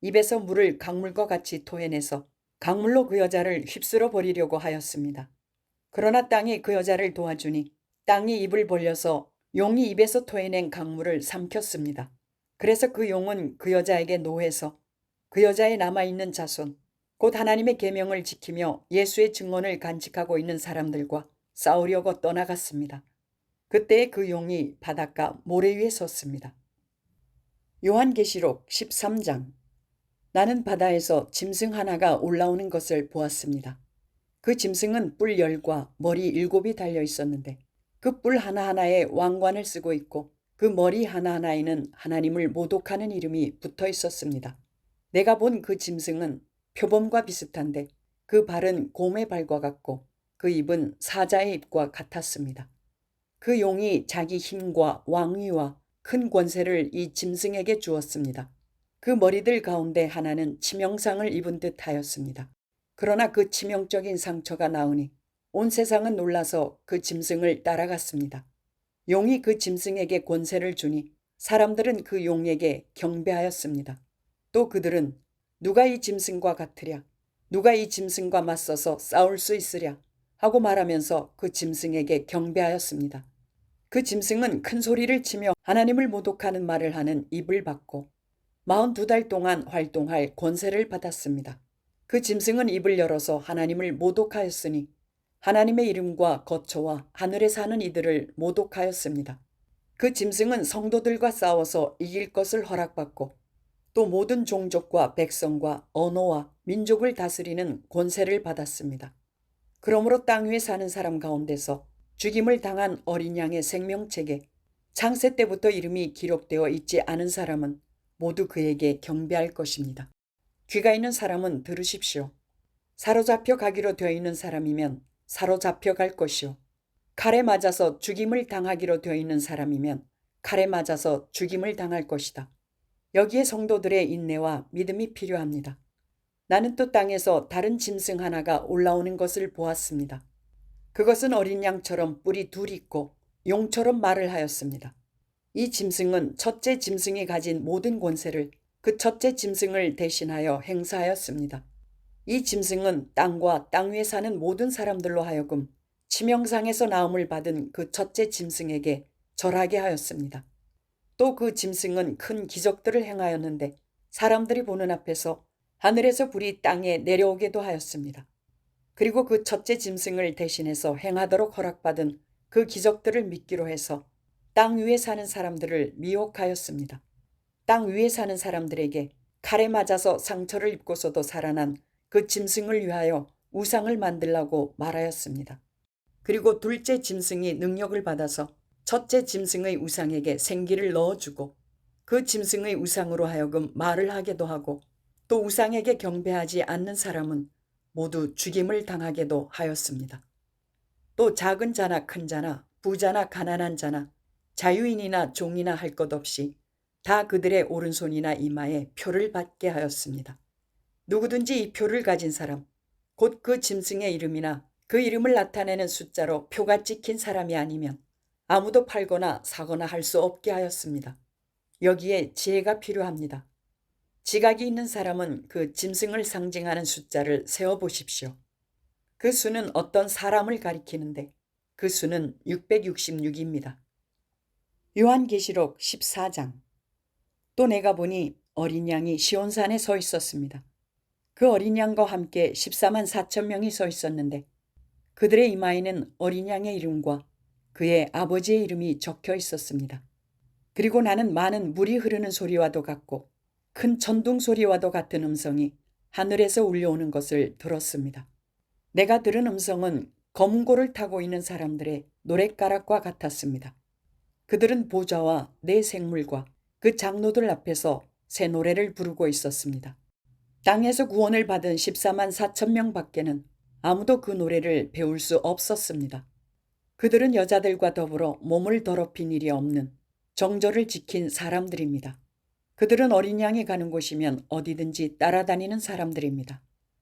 입에서 물을 강물과 같이 토해내서 강물로 그 여자를 휩쓸어 버리려고 하였습니다. 그러나 땅이 그 여자를 도와주니 땅이 입을 벌려서 용이 입에서 토해낸 강물을 삼켰습니다. 그래서 그 용은 그 여자에게 노해서 그 여자의 남아있는 자손, 곧 하나님의 계명을 지키며 예수의 증언을 간직하고 있는 사람들과 싸우려고 떠나갔습니다. 그때 그 용이 바닷가 모래 위에 섰습니다. 요한계시록 13장. 나는 바다에서 짐승 하나가 올라오는 것을 보았습니다. 그 짐승은 뿔 10과 머리 7이 달려 있었는데 그 뿔 하나하나에 왕관을 쓰고 있고 그 머리 하나하나에는 하나님을 모독하는 이름이 붙어 있었습니다. 내가 본 그 짐승은 표범과 비슷한데 그 발은 곰의 발과 같고 그 입은 사자의 입과 같았습니다. 그 용이 자기 힘과 왕위와 큰 권세를 이 짐승에게 주었습니다. 그 머리들 가운데 하나는 치명상을 입은 듯 하였습니다. 그러나 그 치명적인 상처가 나으니 온 세상은 놀라서 그 짐승을 따라갔습니다. 용이 그 짐승에게 권세를 주니 사람들은 그 용에게 경배하였습니다. 또 그들은 누가 이 짐승과 같으랴? 누가 이 짐승과 맞서서 싸울 수 있으랴? 하고 말하면서 그 짐승에게 경배하였습니다. 그 짐승은 큰 소리를 치며 하나님을 모독하는 말을 하는 입을 받고 42달 동안 활동할 권세를 받았습니다. 그 짐승은 입을 열어서 하나님을 모독하였으니 하나님의 이름과 거처와 하늘에 사는 이들을 모독하였습니다. 그 짐승은 성도들과 싸워서 이길 것을 허락받고 또 모든 종족과 백성과 언어와 민족을 다스리는 권세를 받았습니다. 그러므로 땅 위에 사는 사람 가운데서 죽임을 당한 어린 양의 생명책에 창세 때부터 이름이 기록되어 있지 않은 사람은 모두 그에게 경배할 것입니다. 귀가 있는 사람은 들으십시오. 사로잡혀 가기로 되어 있는 사람이면 사로잡혀 갈 것이요. 칼에 맞아서 죽임을 당하기로 되어 있는 사람이면 칼에 맞아서 죽임을 당할 것이다. 여기에 성도들의 인내와 믿음이 필요합니다. 나는 또 땅에서 다른 짐승 하나가 올라오는 것을 보았습니다. 그것은 어린 양처럼 뿔이 둘 있고 용처럼 말을 하였습니다. 이 짐승은 첫째 짐승이 가진 모든 권세를 그 첫째 짐승을 대신하여 행사하였습니다. 이 짐승은 땅과 땅 위에 사는 모든 사람들로 하여금 치명상에서 나음을 받은 그 첫째 짐승에게 절하게 하였습니다. 또 그 짐승은 큰 기적들을 행하였는데 사람들이 보는 앞에서 하늘에서 불이 땅에 내려오게도 하였습니다. 그리고 그 첫째 짐승을 대신해서 행하도록 허락받은 그 기적들을 믿기로 해서 땅 위에 사는 사람들을 미혹하였습니다. 땅 위에 사는 사람들에게 칼에 맞아서 상처를 입고서도 살아난 그 짐승을 위하여 우상을 만들라고 말하였습니다. 그리고 둘째 짐승이 능력을 받아서 첫째 짐승의 우상에게 생기를 넣어주고 그 짐승의 우상으로 하여금 말을 하게도 하고 또 우상에게 경배하지 않는 사람은 모두 죽임을 당하게도 하였습니다. 또 작은 자나 큰 자나 부자나 가난한 자나 자유인이나 종이나 할 것 없이 다 그들의 오른손이나 이마에 표를 받게 하였습니다. 누구든지 이 표를 가진 사람, 곧 그 짐승의 이름이나 그 이름을 나타내는 숫자로 표가 찍힌 사람이 아니면 아무도 팔거나 사거나 할 수 없게 하였습니다. 여기에 지혜가 필요합니다. 지각이 있는 사람은 그 짐승을 상징하는 숫자를 세어보십시오. 그 수는 어떤 사람을 가리키는데 그 수는 666입니다. 요한계시록 14장. 또 내가 보니 어린 양이 시온산에 서 있었습니다. 그 어린 양과 함께 14만 4천 명이 서 있었는데 그들의 이마에는 어린 양의 이름과 그의 아버지의 이름이 적혀 있었습니다. 그리고 나는 많은 물이 흐르는 소리와도 같고 큰 천둥 소리와도 같은 음성이 하늘에서 울려오는 것을 들었습니다. 내가 들은 음성은 검은 고를 타고 있는 사람들의 노랫가락과 같았습니다. 그들은 보좌와 네 생물과 그 장로들 앞에서 새 노래를 부르고 있었습니다. 땅에서 구원을 받은 14만 4천 명 밖에는 아무도 그 노래를 배울 수 없었습니다. 그들은 여자들과 더불어 몸을 더럽힌 일이 없는 정절을 지킨 사람들입니다. 그들은 어린 양이 가는 곳이면 어디든지 따라다니는 사람들입니다.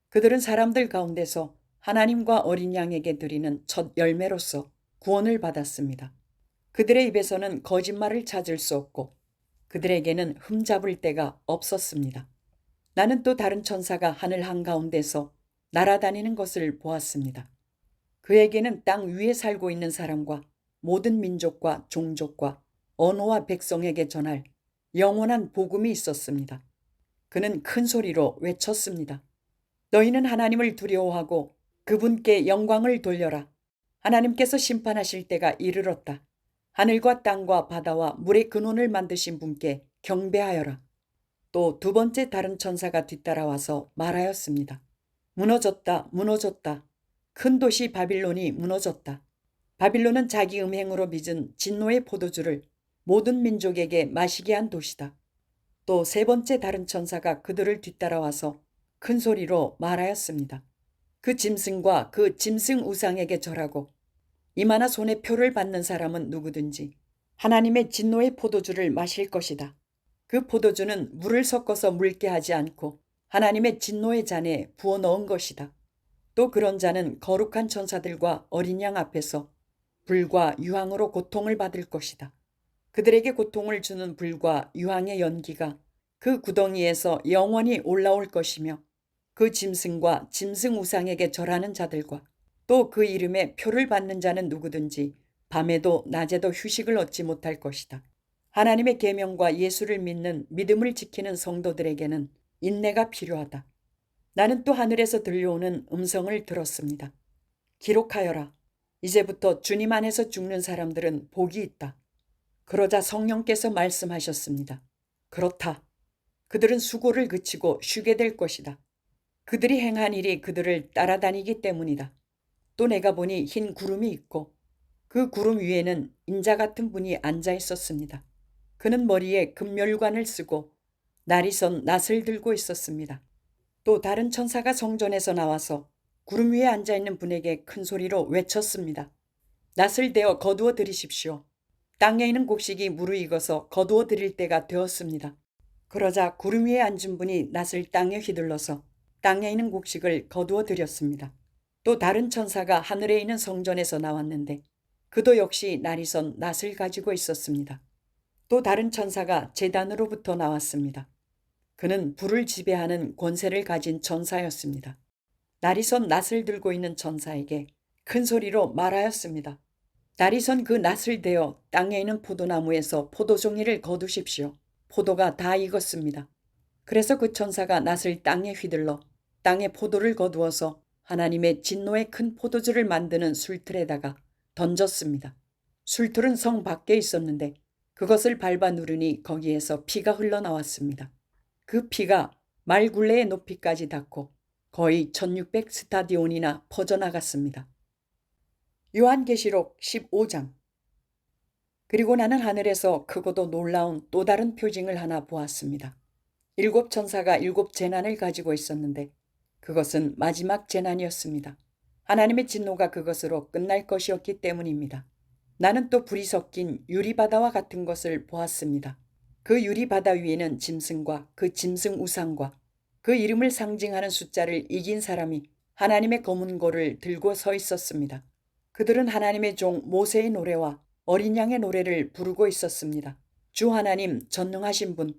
그들은 사람들 가운데서 하나님과 어린 양에게 드리는 첫 열매로서 구원을 받았습니다. 그들의 입에서는 거짓말을 찾을 수 없고 그들에게는 흠잡을 데가 없었습니다. 나는 또 다른 천사가 하늘 한가운데서 날아다니는 것을 보았습니다. 그에게는 땅 위에 살고 있는 사람과 모든 민족과 종족과 언어와 백성에게 전할 영원한 복음이 있었습니다. 그는 큰 소리로 외쳤습니다. 너희는 하나님을 두려워하고 그분께 영광을 돌려라. 하나님께서 심판하실 때가 이르렀다. 하늘과 땅과 바다와 물의 근원을 만드신 분께 경배하여라. 또 두 번째 다른 천사가 뒤따라와서 말하였습니다. 무너졌다, 무너졌다. 큰 도시 바빌론이 무너졌다. 바빌론은 자기 음행으로 빚은 진노의 포도주를 모든 민족에게 마시게 한 도시다. 또 세 번째 다른 천사가 그들을 뒤따라와서 큰 소리로 말하였습니다. 그 짐승과 그 짐승 우상에게 절하고 이마나 손에 표를 받는 사람은 누구든지 하나님의 진노의 포도주를 마실 것이다. 그 포도주는 물을 섞어서 묽게 하지 않고 하나님의 진노의 잔에 부어 넣은 것이다. 또 그런 자는 거룩한 천사들과 어린 양 앞에서 불과 유황으로 고통을 받을 것이다. 그들에게 고통을 주는 불과 유황의 연기가 그 구덩이에서 영원히 올라올 것이며 그 짐승과 짐승 우상에게 절하는 자들과 또 그 이름에 표를 받는 자는 누구든지 밤에도 낮에도 휴식을 얻지 못할 것이다. 하나님의 계명과 예수를 믿는 믿음을 지키는 성도들에게는 인내가 필요하다. 나는 또 하늘에서 들려오는 음성을 들었습니다. 기록하여라. 이제부터 주님 안에서 죽는 사람들은 복이 있다. 그러자 성령께서 말씀하셨습니다. 그렇다. 그들은 수고를 그치고 쉬게 될 것이다. 그들이 행한 일이 그들을 따라다니기 때문이다. 또 내가 보니 흰 구름이 있고 그 구름 위에는 인자 같은 분이 앉아 있었습니다. 그는 머리에 금멸관을 쓰고 날이 선 낫을 들고 있었습니다. 또 다른 천사가 성전에서 나와서 구름 위에 앉아있는 분에게 큰 소리로 외쳤습니다. 낫을 대어 거두어 들이십시오. 땅에 있는 곡식이 무르익어서 거두어 들일 때가 되었습니다. 그러자 구름 위에 앉은 분이 낫을 땅에 휘둘러서 땅에 있는 곡식을 거두어 들였습니다. 또 다른 천사가 하늘에 있는 성전에서 나왔는데 그도 역시 날이 선 낫을 가지고 있었습니다. 또 다른 천사가 제단으로부터 나왔습니다. 그는 불을 지배하는 권세를 가진 천사였습니다. 날이 선 낫을 들고 있는 천사에게 큰 소리로 말하였습니다. 날이 선 그 낫을 대어 땅에 있는 포도나무에서 포도종이를 거두십시오. 포도가 다 익었습니다. 그래서 그 천사가 낫을 땅에 휘둘러 땅에 포도를 거두어서 하나님의 진노의 큰 포도주를 만드는 술틀에다가 던졌습니다. 술틀은 성 밖에 있었는데 그것을 밟아 누르니 거기에서 피가 흘러나왔습니다. 그 피가 말굴레의 높이까지 닿고 거의 1600 스타디온이나 퍼져나갔습니다. 요한계시록 15장. 그리고 나는 하늘에서 크고도 놀라운 또 다른 표징을 하나 보았습니다. 7 천사가 7 재난을 가지고 있었는데 그것은 마지막 재난이었습니다. 하나님의 진노가 그것으로 끝날 것이었기 때문입니다. 나는 또 불이 섞인 유리바다와 같은 것을 보았습니다. 그 유리바다 위에는 짐승과 그 짐승 우상과 그 이름을 상징하는 숫자를 이긴 사람이 하나님의 검은 고를 들고 서 있었습니다. 그들은 하나님의 종 모세의 노래와 어린 양의 노래를 부르고 있었습니다. 주 하나님 전능하신 분,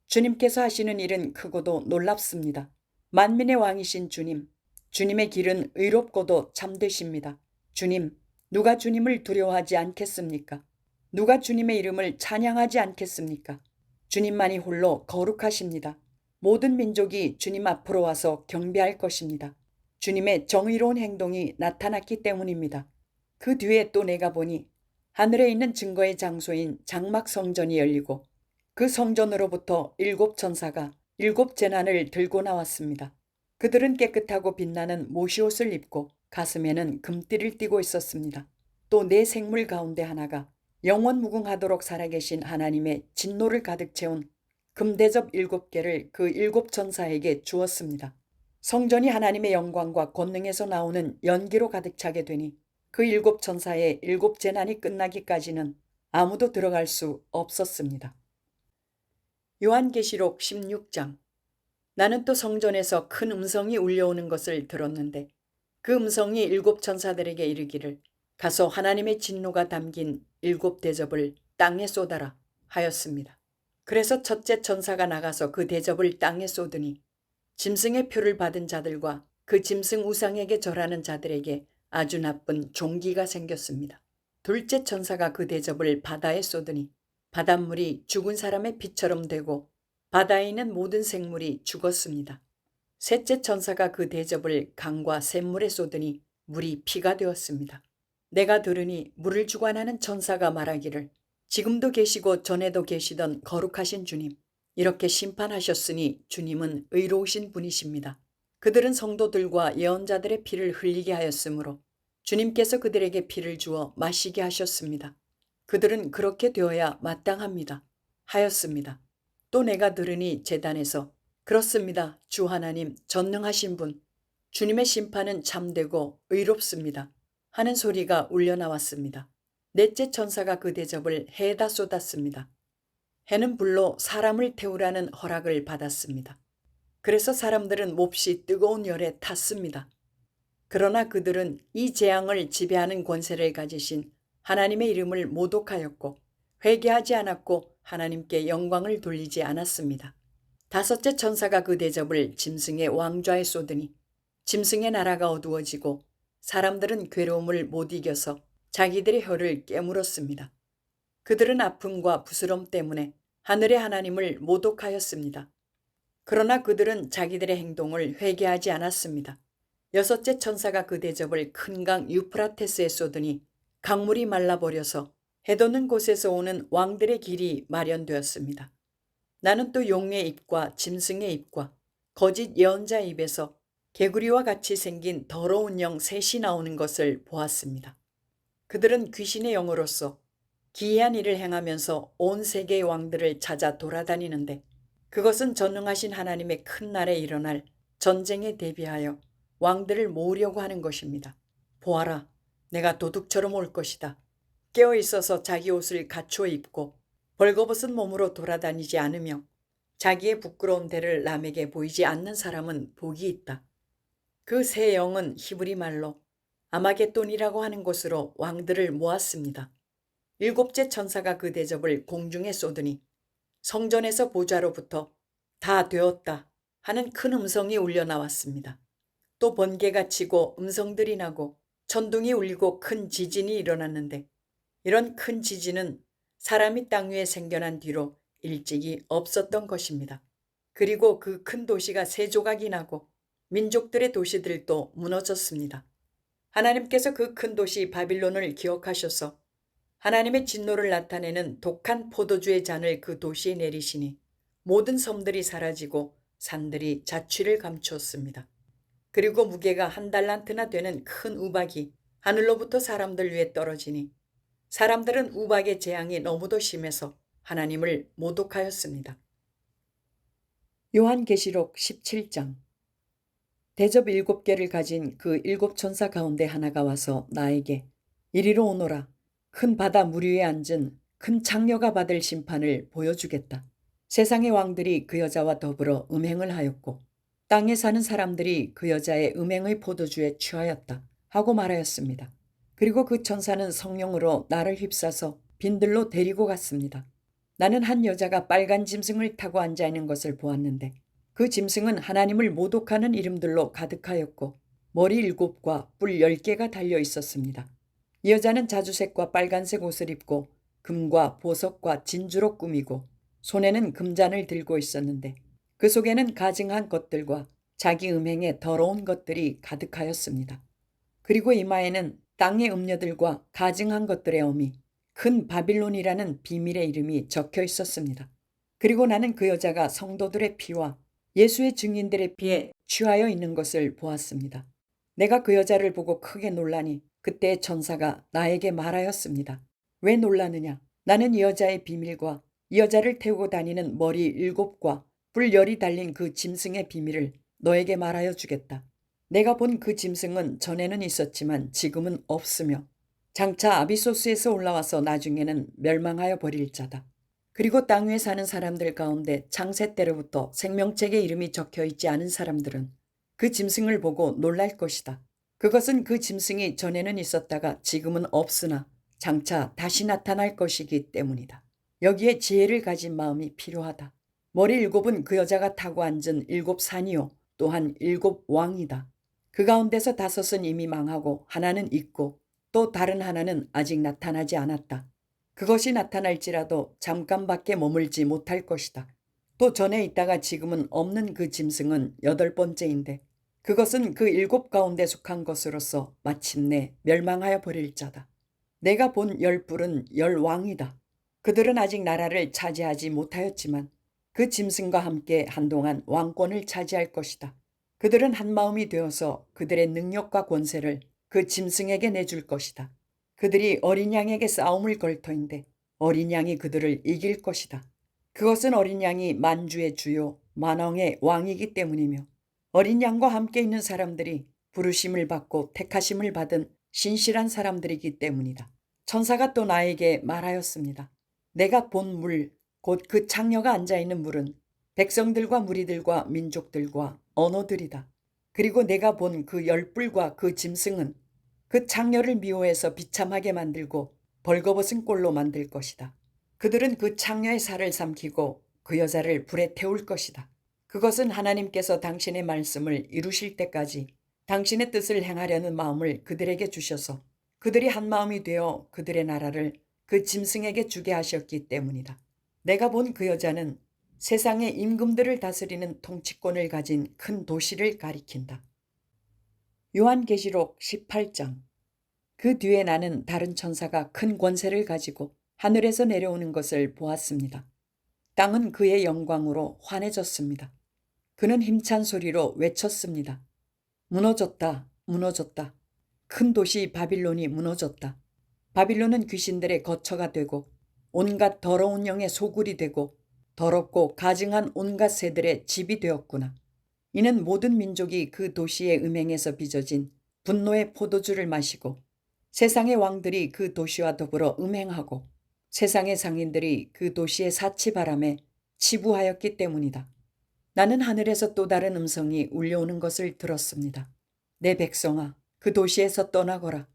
주님께서 하시는 일은 크고도 놀랍습니다. 만민의 왕이신 주님, 주님의 길은 의롭고도 참되십니다. 주님, 누가 주님을 두려워하지 않겠습니까? 누가 주님의 이름을 찬양하지 않겠습니까? 주님만이 홀로 거룩하십니다. 모든 민족이 주님 앞으로 와서 경배할 것입니다. 주님의 정의로운 행동이 나타났기 때문입니다. 그 뒤에 또 내가 보니 하늘에 있는 증거의 장소인 장막 성전이 열리고 그 성전으로부터 7 천사가 7 재난을 들고 나왔습니다. 그들은 깨끗하고 빛나는 모시옷을 입고 가슴에는 금띠를 띠고 있었습니다. 또 네 생물 가운데 하나가 영원 무궁하도록 살아계신 하나님의 진노를 가득 채운 금대접 7개를 그 7 천사에게 주었습니다. 성전이 하나님의 영광과 권능에서 나오는 연기로 가득 차게 되니 그 7 천사의 7 재난이 끝나기까지는 아무도 들어갈 수 없었습니다. 요한계시록 16장. 나는 또 성전에서 큰 음성이 울려오는 것을 들었는데 그 음성이 7 천사들에게 이르기를 가서 하나님의 진노가 담긴 7 대접을 땅에 쏟아라 하였습니다. 그래서 첫째 천사가 나가서 그 대접을 땅에 쏟으니 짐승의 표를 받은 자들과 그 짐승 우상에게 절하는 자들에게 아주 나쁜 종기가 생겼습니다. 둘째 천사가 그 대접을 바다에 쏟으니 바닷물이 죽은 사람의 피처럼 되고 바다에 있는 모든 생물이 죽었습니다. 셋째 천사가 그 대접을 강과 샘물에 쏟으니 물이 피가 되었습니다. 내가 들으니 물을 주관하는 천사가 말하기를 지금도 계시고 전에도 계시던 거룩하신 주님, 이렇게 심판하셨으니 주님은 의로우신 분이십니다. 그들은 성도들과 예언자들의 피를 흘리게 하였으므로 주님께서 그들에게 피를 주어 마시게 하셨습니다. 그들은 그렇게 되어야 마땅합니다. 하였습니다. 또 내가 들으니 제단에서 그렇습니다. 주 하나님 전능하신 분, 주님의 심판은 참되고 의롭습니다. 하는 소리가 울려 나왔습니다. 넷째 천사가 그 대접을 해에다 쏟았습니다. 해는 불로 사람을 태우라는 허락을 받았습니다. 그래서 사람들은 몹시 뜨거운 열에 탔습니다. 그러나 그들은 이 재앙을 지배하는 권세를 가지신 하나님의 이름을 모독하였고 회개하지 않았고 하나님께 영광을 돌리지 않았습니다. 다섯째 천사가 그 대접을 짐승의 왕좌에 쏟으니 짐승의 나라가 어두워지고 사람들은 괴로움을 못 이겨서 자기들의 혀를 깨물었습니다. 그들은 아픔과 부스럼 때문에 하늘의 하나님을 모독하였습니다. 그러나 그들은 자기들의 행동을 회개하지 않았습니다. 여섯째 천사가 그 대접을 큰 강 유프라테스에 쏟으니 강물이 말라버려서 해돋는 곳에서 오는 왕들의 길이 마련되었습니다. 나는 또 용의 입과 짐승의 입과 거짓 예언자의 입에서 개구리와 같이 생긴 더러운 영 셋이 나오는 것을 보았습니다. 그들은 귀신의 영으로서 기이한 일을 행하면서 온 세계의 왕들을 찾아 돌아다니는데 그것은 전능하신 하나님의 큰 날에 일어날 전쟁에 대비하여 왕들을 모으려고 하는 것입니다. 보아라, 내가 도둑처럼 올 것이다. 깨어 있어서 자기 옷을 갖추어 입고 벌거벗은 몸으로 돌아다니지 않으며 자기의 부끄러운 대를 남에게 보이지 않는 사람은 복이 있다. 그 새 영은 히브리 말로 아마겟돈이라고 하는 곳으로 왕들을 모았습니다. 7째 천사가 그 대접을 공중에 쏟으니 성전에서 보좌로부터 다 되었다 하는 큰 음성이 울려 나왔습니다. 또 번개가 치고 음성들이 나고 천둥이 울리고 큰 지진이 일어났는데 이런 큰 지진은 사람이 땅 위에 생겨난 뒤로 일찍이 없었던 것입니다. 그리고 그 큰 도시가 세 조각이 나고 민족들의 도시들도 무너졌습니다. 하나님께서 그 큰 도시 바빌론을 기억하셔서 하나님의 진노를 나타내는 독한 포도주의 잔을 그 도시에 내리시니 모든 섬들이 사라지고 산들이 자취를 감추었습니다. 그리고 무게가 한 달란트나 되는 큰 우박이 하늘로부터 사람들 위에 떨어지니 사람들은 우박의 재앙이 너무도 심해서 하나님을 모독하였습니다. 요한계시록 17장. 대접 7개를 가진 그 7천사 가운데 하나가 와서 나에게 이리로 오너라. 큰 바다 물 위에 앉은 큰 창녀가 받을 심판을 보여주겠다. 세상의 왕들이 그 여자와 더불어 음행을 하였고 땅에 사는 사람들이 그 여자의 음행의 포도주에 취하였다 하고 말하였습니다. 그리고 그 천사는 성령으로 나를 휩싸서 빈들로 데리고 갔습니다. 나는 한 여자가 빨간 짐승을 타고 앉아 있는 것을 보았는데 그 짐승은 하나님을 모독하는 이름들로 가득하였고 머리 7과 뿔 10개가 달려 있었습니다. 이 여자는 자주색과 빨간색 옷을 입고 금과 보석과 진주로 꾸미고 손에는 금잔을 들고 있었는데 그 속에는 가증한 것들과 자기 음행에 더러운 것들이 가득하였습니다. 그리고 이마에는 땅의 음녀들과 가증한 것들의 어미 큰 바빌론이라는 비밀의 이름이 적혀 있었습니다. 그리고 나는 그 여자가 성도들의 피와 예수의 증인들의 피에 취하여 있는 것을 보았습니다. 내가 그 여자를 보고 크게 놀라니 그때 천사가 나에게 말하였습니다. 왜 놀라느냐? 나는 이 여자의 비밀과 이 여자를 태우고 다니는 머리 7과 뿔 10이 달린 그 짐승의 비밀을 너에게 말하여 주겠다. 내가 본 그 짐승은 전에는 있었지만 지금은 없으며 장차 아비소스에서 올라와서 나중에는 멸망하여 버릴 자다. 그리고 땅 위에 사는 사람들 가운데 창세 때로부터 생명책에 이름이 적혀 있지 않은 사람들은 그 짐승을 보고 놀랄 것이다. 그것은 그 짐승이 전에는 있었다가 지금은 없으나 장차 다시 나타날 것이기 때문이다. 여기에 지혜를 가진 마음이 필요하다. 머리 7은 그 여자가 타고 앉은 7산이요 또한 7왕이다. 그 가운데서 5은 이미 망하고 하나는 있고 또 다른 하나는 아직 나타나지 않았다. 그것이 나타날지라도 잠깐밖에 머물지 못할 것이다. 또 전에 있다가 지금은 없는 그 짐승은 8번째인데 그것은 그 7 가운데 속한 것으로서 마침내 멸망하여 버릴 자다. 내가 본 10뿔은 10왕이다. 그들은 아직 나라를 차지하지 못하였지만 그 짐승과 함께 한동안 왕권을 차지할 것이다. 그들은 한마음이 되어서 그들의 능력과 권세를 그 짐승에게 내줄 것이다. 그들이 어린 양에게 싸움을 걸 터인데 어린 양이 그들을 이길 것이다. 그것은 어린 양이 만주의 주요 만왕의 왕이기 때문이며 어린 양과 함께 있는 사람들이 부르심을 받고 택하심을 받은 신실한 사람들이기 때문이다. 천사가 또 나에게 말하였습니다. 내가 본 물, 곧 그 창녀가 앉아있는 물은 백성들과 무리들과 민족들과 언어들이다. 그리고 내가 본 그 10뿔과 그 짐승은 그 창녀를 미워해서 비참하게 만들고 벌거벗은 꼴로 만들 것이다. 그들은 그 창녀의 살을 삼키고 그 여자를 불에 태울 것이다. 그것은 하나님께서 당신의 말씀을 이루실 때까지 당신의 뜻을 행하려는 마음을 그들에게 주셔서 그들이 한 마음이 되어 그들의 나라를 그 짐승에게 주게 하셨기 때문이다. 내가 본 그 여자는 세상의 임금들을 다스리는 통치권을 가진 큰 도시를 가리킨다. 요한계시록 18장. 그 뒤에 나는 다른 천사가 큰 권세를 가지고 하늘에서 내려오는 것을 보았습니다. 땅은 그의 영광으로 환해졌습니다. 그는 힘찬 소리로 외쳤습니다. 무너졌다, 무너졌다. 큰 도시 바빌론이 무너졌다. 바빌론은 귀신들의 거처가 되고 온갖 더러운 영의 소굴이 되고 더럽고 가증한 온갖 새들의 집이 되었구나. 이는 모든 민족이 그 도시의 음행에서 빚어진 분노의 포도주를 마시고 세상의 왕들이 그 도시와 더불어 음행하고 세상의 상인들이 그 도시의 사치바람에 치부하였기 때문이다. 나는 하늘에서 또 다른 음성이 울려오는 것을 들었습니다. 내 백성아, 그 도시에서 떠나거라.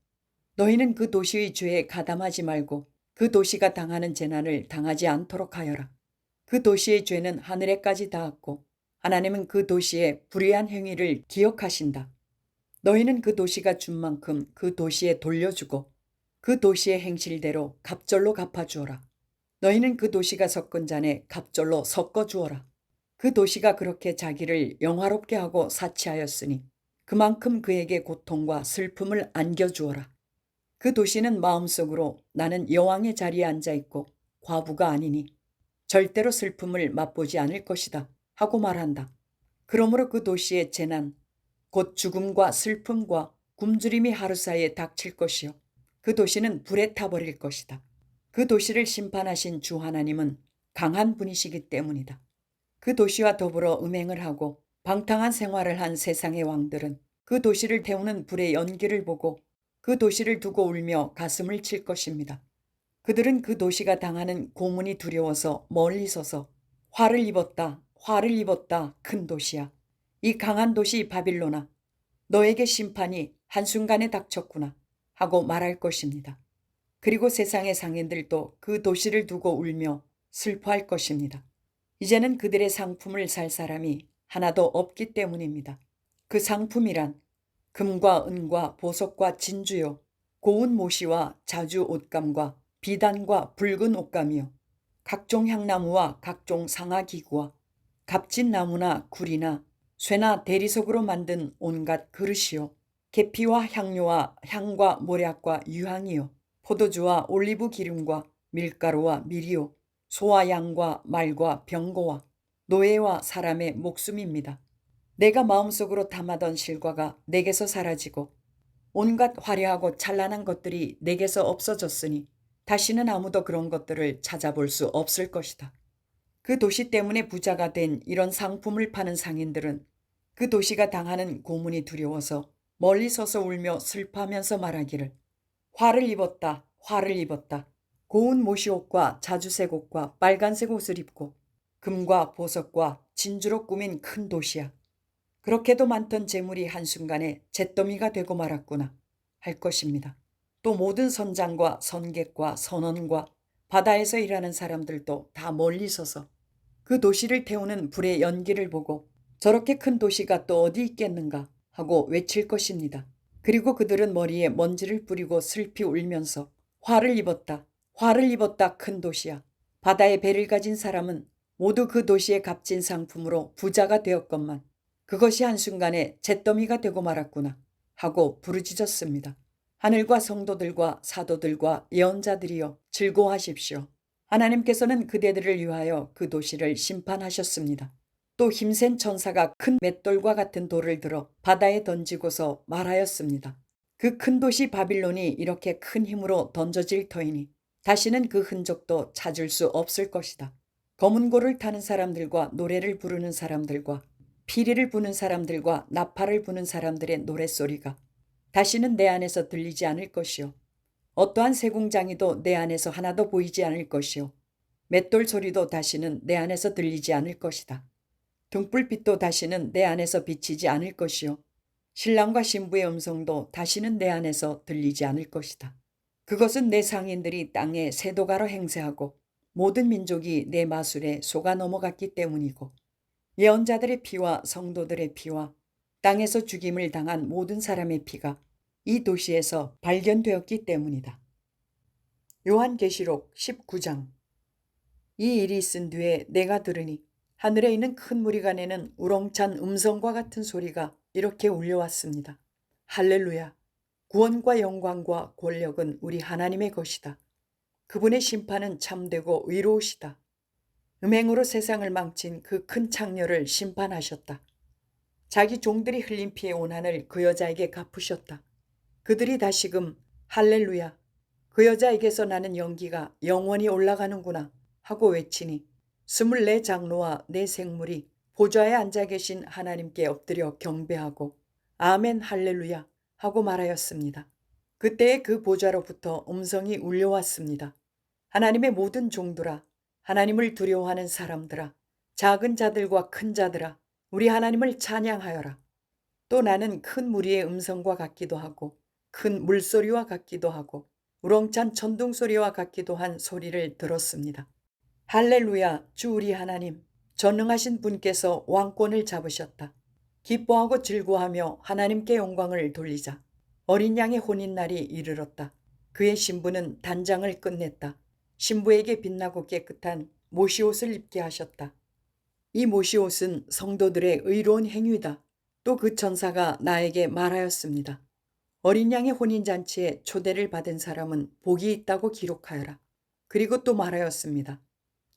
너희는 그 도시의 죄에 가담하지 말고 그 도시가 당하는 재난을 당하지 않도록 하여라. 그 도시의 죄는 하늘에까지 닿았고 하나님은 그 도시의 불의한 행위를 기억하신다. 너희는 그 도시가 준 만큼 그 도시에 돌려주고 그 도시의 행실대로 갑절로 갚아주어라. 너희는 그 도시가 섞은 잔에 갑절로 섞어주어라. 그 도시가 그렇게 자기를 영화롭게 하고 사치하였으니 그만큼 그에게 고통과 슬픔을 안겨주어라. 그 도시는 마음속으로 나는 여왕의 자리에 앉아 있고 과부가 아니니 절대로 슬픔을 맛보지 않을 것이다 하고 말한다. 그러므로 그 도시의 재난, 곧 죽음과 슬픔과 굶주림이 하루 사이에 닥칠 것이요. 그 도시는 불에 타버릴 것이다. 그 도시를 심판하신 주 하나님은 강한 분이시기 때문이다. 그 도시와 더불어 음행을 하고 방탕한 생활을 한 세상의 왕들은 그 도시를 태우는 불의 연기를 보고 그 도시를 두고 울며 가슴을 칠 것입니다. 그들은 그 도시가 당하는 고문이 두려워서 멀리 서서 화를 입었다, 화를 입었다, 큰 도시야. 이 강한 도시 바빌로나, 너에게 심판이 한순간에 닥쳤구나 하고 말할 것입니다. 그리고 세상의 상인들도 그 도시를 두고 울며 슬퍼할 것입니다. 이제는 그들의 상품을 살 사람이 하나도 없기 때문입니다. 그 상품이란 금과 은과 보석과 진주요, 고운 모시와 자주 옷감과 비단과 붉은 옷감이요, 각종 향나무와 각종 상아기구와 값진 나무나 구리나 쇠나 대리석으로 만든 온갖 그릇이요, 계피와 향료와 향과 모략과 유향이요, 포도주와 올리브 기름과 밀가루와 밀이요, 소와 양과 말과 병거와 노예와 사람의 목숨입니다. 내가 마음속으로 담아던 실과가 내게서 사라지고 온갖 화려하고 찬란한 것들이 내게서 없어졌으니 다시는 아무도 그런 것들을 찾아볼 수 없을 것이다. 그 도시 때문에 부자가 된 이런 상품을 파는 상인들은 그 도시가 당하는 고문이 두려워서 멀리 서서 울며 슬퍼하면서 말하기를 화를 입었다, 화를 입었다. 고운 모시옷과 자주색 옷과 빨간색 옷을 입고 금과 보석과 진주로 꾸민 큰 도시야. 그렇게도 많던 재물이 한순간에 잿더미가 되고 말았구나 할 것입니다. 또 모든 선장과 선객과 선원과 바다에서 일하는 사람들도 다 멀리 서서 그 도시를 태우는 불의 연기를 보고 저렇게 큰 도시가 또 어디 있겠는가 하고 외칠 것입니다. 그리고 그들은 머리에 먼지를 뿌리고 슬피 울면서 화를 입었다, 화를 입었다 큰 도시야. 바다에 배를 가진 사람은 모두 그 도시의 값진 상품으로 부자가 되었건만 그것이 한순간에 잿더미가 되고 말았구나 하고 부르짖었습니다. 하늘과 성도들과 사도들과 예언자들이여 즐거워하십시오. 하나님께서는 그대들을 위하여 그 도시를 심판하셨습니다. 또 힘센 천사가 큰 맷돌과 같은 돌을 들어 바다에 던지고서 말하였습니다. 그 큰 도시 바빌론이 이렇게 큰 힘으로 던져질 터이니 다시는 그 흔적도 찾을 수 없을 것이다. 검은 고를 타는 사람들과 노래를 부르는 사람들과 피리를 부는 사람들과 나팔을 부는 사람들의 노랫소리가 다시는 내 안에서 들리지 않을 것이요. 어떠한 세공장이도 내 안에서 하나도 보이지 않을 것이요. 맷돌 소리도 다시는 내 안에서 들리지 않을 것이다. 등불빛도 다시는 내 안에서 비치지 않을 것이요. 신랑과 신부의 음성도 다시는 내 안에서 들리지 않을 것이다. 그것은 내 상인들이 땅에 세도가로 행세하고 모든 민족이 내 마술에 속아 넘어갔기 때문이고 예언자들의 피와 성도들의 피와 땅에서 죽임을 당한 모든 사람의 피가 이 도시에서 발견되었기 때문이다. 요한계시록 19장. 이 일이 있은 뒤에 내가 들으니 하늘에 있는 큰 무리가 내는 우렁찬 음성과 같은 소리가 이렇게 울려왔습니다. 할렐루야! 구원과 영광과 권력은 우리 하나님의 것이다. 그분의 심판은 참되고 의로우시다. 음행으로 세상을 망친 그 큰 창녀를 심판하셨다. 자기 종들이 흘린 피의 온한을 그 여자에게 갚으셨다. 그들이 다시금 할렐루야, 그 여자에게서 나는 연기가 영원히 올라가는구나 하고 외치니 24 장로와 4 생물이 보좌에 앉아 계신 하나님께 엎드려 경배하고 아멘 할렐루야 하고 말하였습니다. 그때에 그 보좌로부터 음성이 울려왔습니다. 하나님의 모든 종들아, 하나님을 두려워하는 사람들아, 작은 자들과 큰 자들아, 우리 하나님을 찬양하여라. 또 나는 큰 무리의 음성과 같기도 하고 큰 물소리와 같기도 하고 우렁찬 천둥소리와 같기도 한 소리를 들었습니다. 할렐루야, 주 우리 하나님, 전능하신 분께서 왕권을 잡으셨다. 기뻐하고 즐거워하며 하나님께 영광을 돌리자. 어린 양의 혼인날이 이르렀다. 그의 신부는 단장을 끝냈다. 신부에게 빛나고 깨끗한 모시옷을 입게 하셨다. 이 모시옷은 성도들의 의로운 행위다. 또 그 천사가 나에게 말하였습니다. 어린 양의 혼인잔치에 초대를 받은 사람은 복이 있다고 기록하여라. 그리고 또 말하였습니다.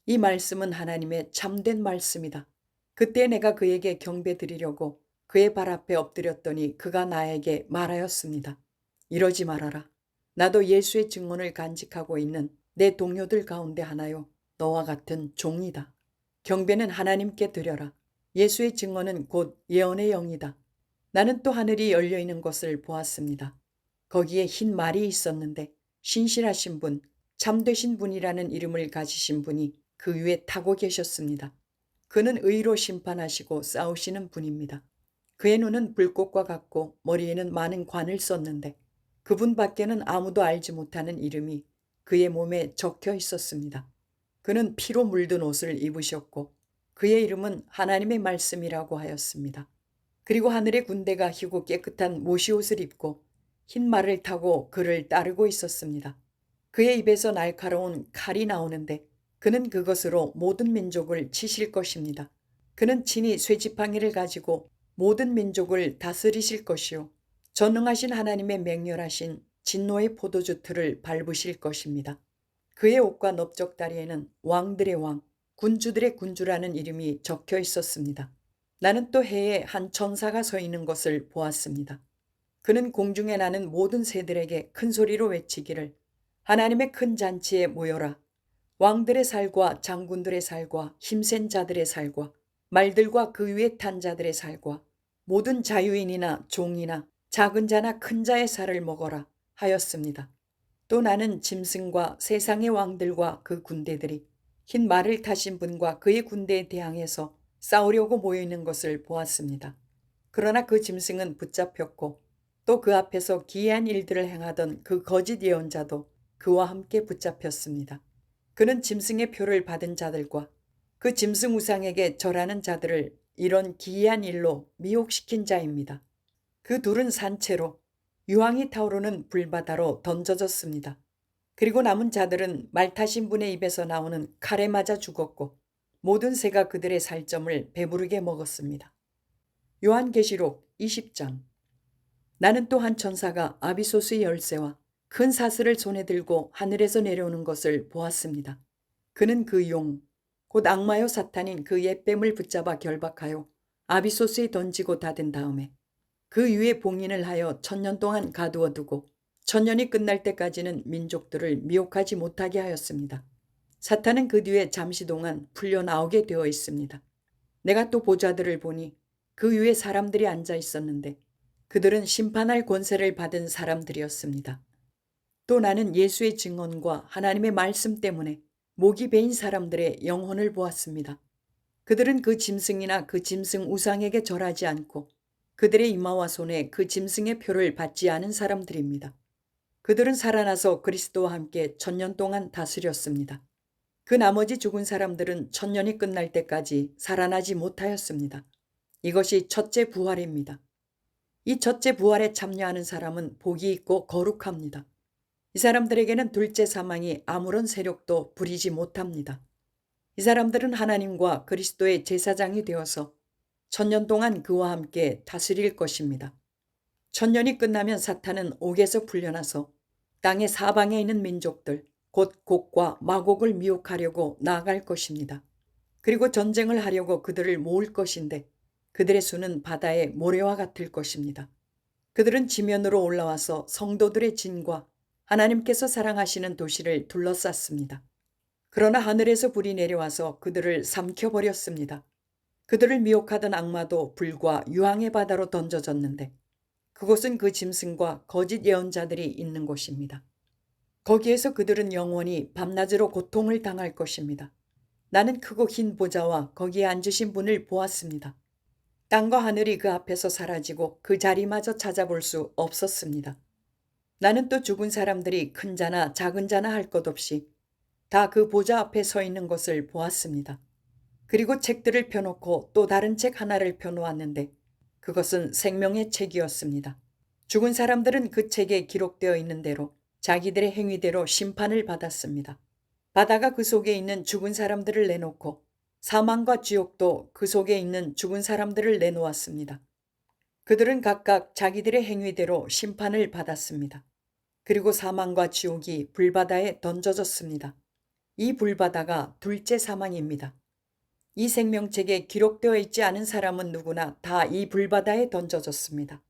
이 말씀은 하나님의 참된 말씀이다. 그때 내가 그에게 경배드리려고 그의 발 앞에 엎드렸더니 그가 나에게 말하였습니다. 이러지 말아라. 나도 예수의 증언을 간직하고 있는 내 동료들 가운데 하나요. 너와 같은 종이다. 경배는 하나님께 드려라. 예수의 증언은 곧 예언의 영이다. 나는 또 하늘이 열려 있는 것을 보았습니다. 거기에 흰 말이 있었는데 신실하신 분, 참되신 분이라는 이름을 가지신 분이 그 위에 타고 계셨습니다. 그는 의로 심판하시고 싸우시는 분입니다. 그의 눈은 불꽃과 같고 머리에는 많은 관을 썼는데 그분 밖에는 아무도 알지 못하는 이름이 그의 몸에 적혀 있었습니다. 그는 피로 물든 옷을 입으셨고 그의 이름은 하나님의 말씀이라고 하였습니다. 그리고 하늘의 군대가 희고 깨끗한 모시옷을 입고 흰 말을 타고 그를 따르고 있었습니다. 그의 입에서 날카로운 칼이 나오는데 그는 그것으로 모든 민족을 치실 것입니다. 그는 친히 쇠지팡이를 가지고 모든 민족을 다스리실 것이요. 전능하신 하나님의 맹렬하신 진노의 포도주 틀을 밟으실 것입니다. 그의 옷과 넓적다리에는 왕들의 왕, 군주들의 군주라는 이름이 적혀 있었습니다. 나는 또 해에 한 천사가 서 있는 것을 보았습니다. 그는 공중에 나는 모든 새들에게 큰 소리로 외치기를 하나님의 큰 잔치에 모여라. 왕들의 살과 장군들의 살과 힘센 자들의 살과 말들과 그 위에 탄 자들의 살과 모든 자유인이나 종이나 작은 자나 큰 자의 살을 먹어라 하였습니다. 또 나는 짐승과 세상의 왕들과 그 군대들이 흰 말을 타신 분과 그의 군대에 대항해서 싸우려고 모여있는 것을 보았습니다. 그러나 그 짐승은 붙잡혔고 또 그 앞에서 기이한 일들을 행하던 그 거짓 예언자도 그와 함께 붙잡혔습니다. 그는 짐승의 표를 받은 자들과 그 짐승 우상에게 절하는 자들을 이런 기이한 일로 미혹시킨 자입니다. 그 둘은 산채로 유황이 타오르는 불바다로 던져졌습니다. 그리고 남은 자들은 말 타신 분의 입에서 나오는 칼에 맞아 죽었고 모든 새가 그들의 살점을 배부르게 먹었습니다. 요한계시록 20장. 나는 또 한 천사가 아비소스의 열쇠와 큰 사슬을 손에 들고 하늘에서 내려오는 것을 보았습니다. 그는 그 용, 곧 악마요 사탄인 그 옛뱀을 붙잡아 결박하여 아비소스에 던지고 닫은 다음에 그 위에 봉인을 하여 1000년 동안 가두어 두고 1000년이 끝날 때까지는 민족들을 미혹하지 못하게 하였습니다. 사탄은 그 뒤에 잠시 동안 풀려나오게 되어 있습니다. 내가 또 보좌들을 보니 그 위에 사람들이 앉아 있었는데 그들은 심판할 권세를 받은 사람들이었습니다. 또 나는 예수의 증언과 하나님의 말씀 때문에 목이 베인 사람들의 영혼을 보았습니다. 그들은 그 짐승이나 그 짐승 우상에게 절하지 않고 그들의 이마와 손에 그 짐승의 표를 받지 않은 사람들입니다. 그들은 살아나서 그리스도와 함께 1000년 동안 다스렸습니다. 그 나머지 죽은 사람들은 1000년이 끝날 때까지 살아나지 못하였습니다. 이것이 첫째 부활입니다. 이 첫째 부활에 참여하는 사람은 복이 있고 거룩합니다. 이 사람들에게는 둘째 사망이 아무런 세력도 부리지 못합니다. 이 사람들은 하나님과 그리스도의 제사장이 되어서 1000년 동안 그와 함께 다스릴 것입니다. 1000년이 끝나면 사탄은 옥에서 풀려나서 땅의 사방에 있는 민족들, 곧 곡과 마곡을 미혹하려고 나아갈 것입니다. 그리고 전쟁을 하려고 그들을 모을 것인데 그들의 수는 바다의 모래와 같을 것입니다. 그들은 지면으로 올라와서 성도들의 진과 하나님께서 사랑하시는 도시를 둘러쌌습니다. 그러나 하늘에서 불이 내려와서 그들을 삼켜버렸습니다. 그들을 미혹하던 악마도 불과 유황의 바다로 던져졌는데 그곳은 그 짐승과 거짓 예언자들이 있는 곳입니다. 거기에서 그들은 영원히 밤낮으로 고통을 당할 것입니다. 나는 크고 흰 보좌와 거기에 앉으신 분을 보았습니다. 땅과 하늘이 그 앞에서 사라지고 그 자리마저 찾아볼 수 없었습니다. 나는 또 죽은 사람들이 큰 자나 작은 자나 할 것 없이 다 그 보좌 앞에 서 있는 것을 보았습니다. 그리고 책들을 펴놓고 또 다른 책 하나를 펴놓았는데 그것은 생명의 책이었습니다. 죽은 사람들은 그 책에 기록되어 있는 대로 자기들의 행위대로 심판을 받았습니다. 바다가 그 속에 있는 죽은 사람들을 내놓고 사망과 지옥도 그 속에 있는 죽은 사람들을 내놓았습니다. 그들은 각각 자기들의 행위대로 심판을 받았습니다. 그리고 사망과 지옥이 불바다에 던져졌습니다. 이 불바다가 둘째 사망입니다. 이 생명책에 기록되어 있지 않은 사람은 누구나 다 이 불바다에 던져졌습니다.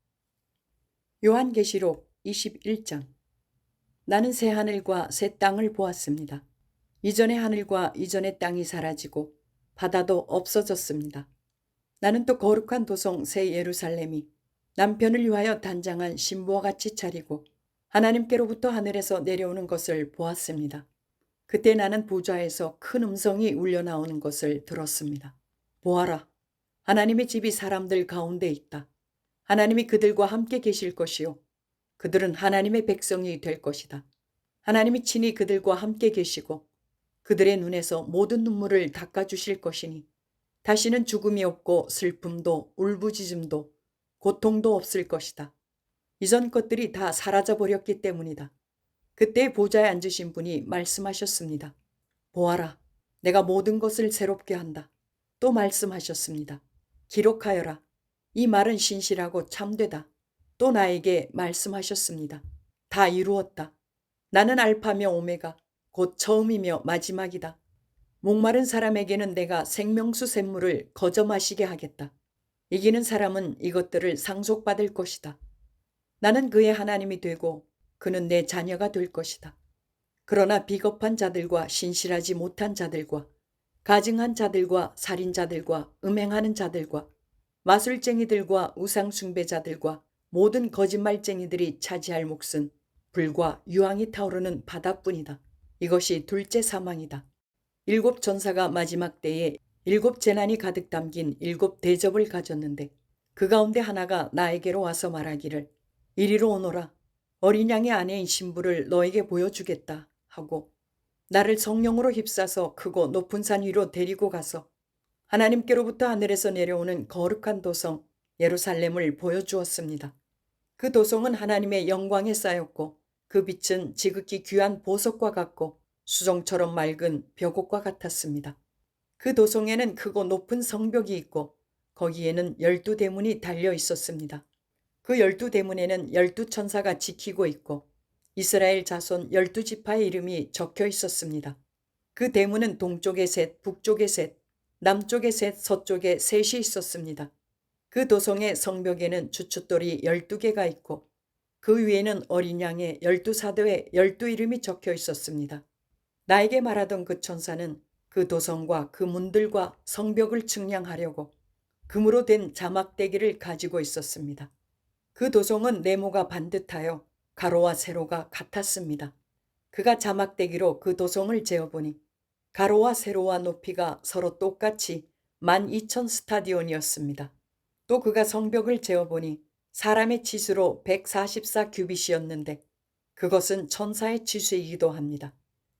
요한계시록 21장. 나는 새 하늘과 새 땅을 보았습니다. 이전의 하늘과 이전의 땅이 사라지고 바다도 없어졌습니다. 나는 또 거룩한 도성 새 예루살렘이 남편을 위하여 단장한 신부와 같이 차리고 하나님께로부터 하늘에서 내려오는 것을 보았습니다. 그때 나는 보좌에서 큰 음성이 울려 나오는 것을 들었습니다. 보아라, 하나님의 집이 사람들 가운데 있다. 하나님이 그들과 함께 계실 것이요. 그들은 하나님의 백성이 될 것이다. 하나님이 친히 그들과 함께 계시고 그들의 눈에서 모든 눈물을 닦아주실 것이니 다시는 죽음이 없고 슬픔도 울부짖음도 고통도 없을 것이다. 이전 것들이 다 사라져버렸기 때문이다. 그때 보좌에 앉으신 분이 말씀하셨습니다. 보아라, 내가 모든 것을 새롭게 한다. 또 말씀하셨습니다. 기록하여라. 이 말은 신실하고 참되다. 또 나에게 말씀하셨습니다. 다 이루었다. 나는 알파며 오메가, 곧 처음이며 마지막이다. 목마른 사람에게는 내가 생명수 샘물을 거저 마시게 하겠다. 이기는 사람은 이것들을 상속받을 것이다. 나는 그의 하나님이 되고 그는 내 자녀가 될 것이다. 그러나 비겁한 자들과 신실하지 못한 자들과 가증한 자들과 살인자들과 음행하는 자들과 마술쟁이들과 우상숭배자들과 모든 거짓말쟁이들이 차지할 몫은 불과 유황이 타오르는 바다뿐이다. 이것이 둘째 사망이다. 일곱 전사가 마지막 때에 일곱 재난이 가득 담긴 일곱 대접을 가졌는데 그 가운데 하나가 나에게로 와서 말하기를 이리로 오너라. 어린 양의 아내인 신부를 너에게 보여주겠다 하고 나를 성령으로 휩싸서 크고 높은 산 위로 데리고 가서 하나님께로부터 하늘에서 내려오는 거룩한 도성 예루살렘을 보여주었습니다. 그 도성은 하나님의 영광에 쌓였고 그 빛은 지극히 귀한 보석과 같고 수정처럼 맑은 벽옥과 같았습니다. 그 도성에는 크고 높은 성벽이 있고 거기에는 12대문이 달려 있었습니다. 그 12대문에는 12천사가 지키고 있고 이스라엘 자손 12지파의 이름이 적혀 있었습니다. 그 대문은 동쪽에 셋, 북쪽에 셋, 남쪽에 셋, 서쪽에 셋이 있었습니다. 그 도성의 성벽에는 주춧돌이 12개가 있고 그 위에는 어린 양의 12사도의 12이름이 적혀 있었습니다. 나에게 말하던 그 천사는 그 도성과 그 문들과 성벽을 측량하려고 금으로 된 자막대기를 가지고 있었습니다. 그 도성은 네모가 반듯하여 가로와 세로가 같았습니다. 그가 자막대기로 그 도성을 재어보니 가로와 세로와 높이가 서로 똑같이 12,000스타디온이었습니다. 또 그가 성벽을 재어보니 사람의 치수로 144규빗이었는데 그것은 천사의 치수이기도 합니다.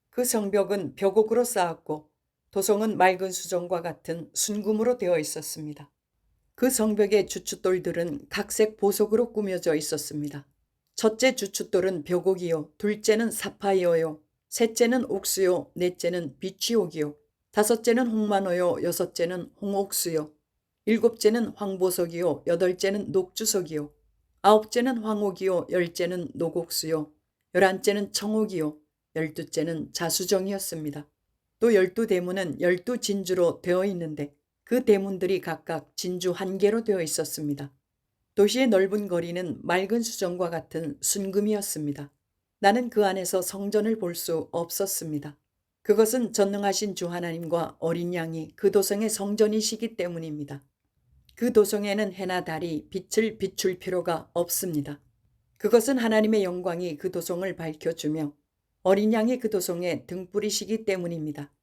그 성벽은 벽옥으로 쌓았고 도성은 맑은 수정과 같은 순금으로 되어 있었습니다. 그 성벽의 주춧돌들은 각색 보석으로 꾸며져 있었습니다. 첫째 주춧돌은 벽옥이요, 둘째는 사파이어요, 셋째는 옥수요, 넷째는 비취옥이요, 다섯째는 홍만호요, 여섯째는 홍옥수요, 일곱째는 황보석이요, 여덟째는 녹주석이요, 아홉째는 황옥이요, 열째는 녹옥수요, 열한째는 청옥이요, 열두째는 자수정이었습니다. 또 12대문은 12진주로 되어 있는데 그 대문들이 각각 진주 1개로 되어 있었습니다. 도시의 넓은 거리는 맑은 수정과 같은 순금이었습니다. 나는 그 안에서 성전을 볼 수 없었습니다. 그것은 전능하신 주 하나님과 어린 양이 그 도성의 성전이시기 때문입니다. 그 도성에는 해나 달이 빛을 비출 필요가 없습니다. 그것은 하나님의 영광이 그 도성을 밝혀주며 어린 양이 그 도성에 등불이시기 때문입니다.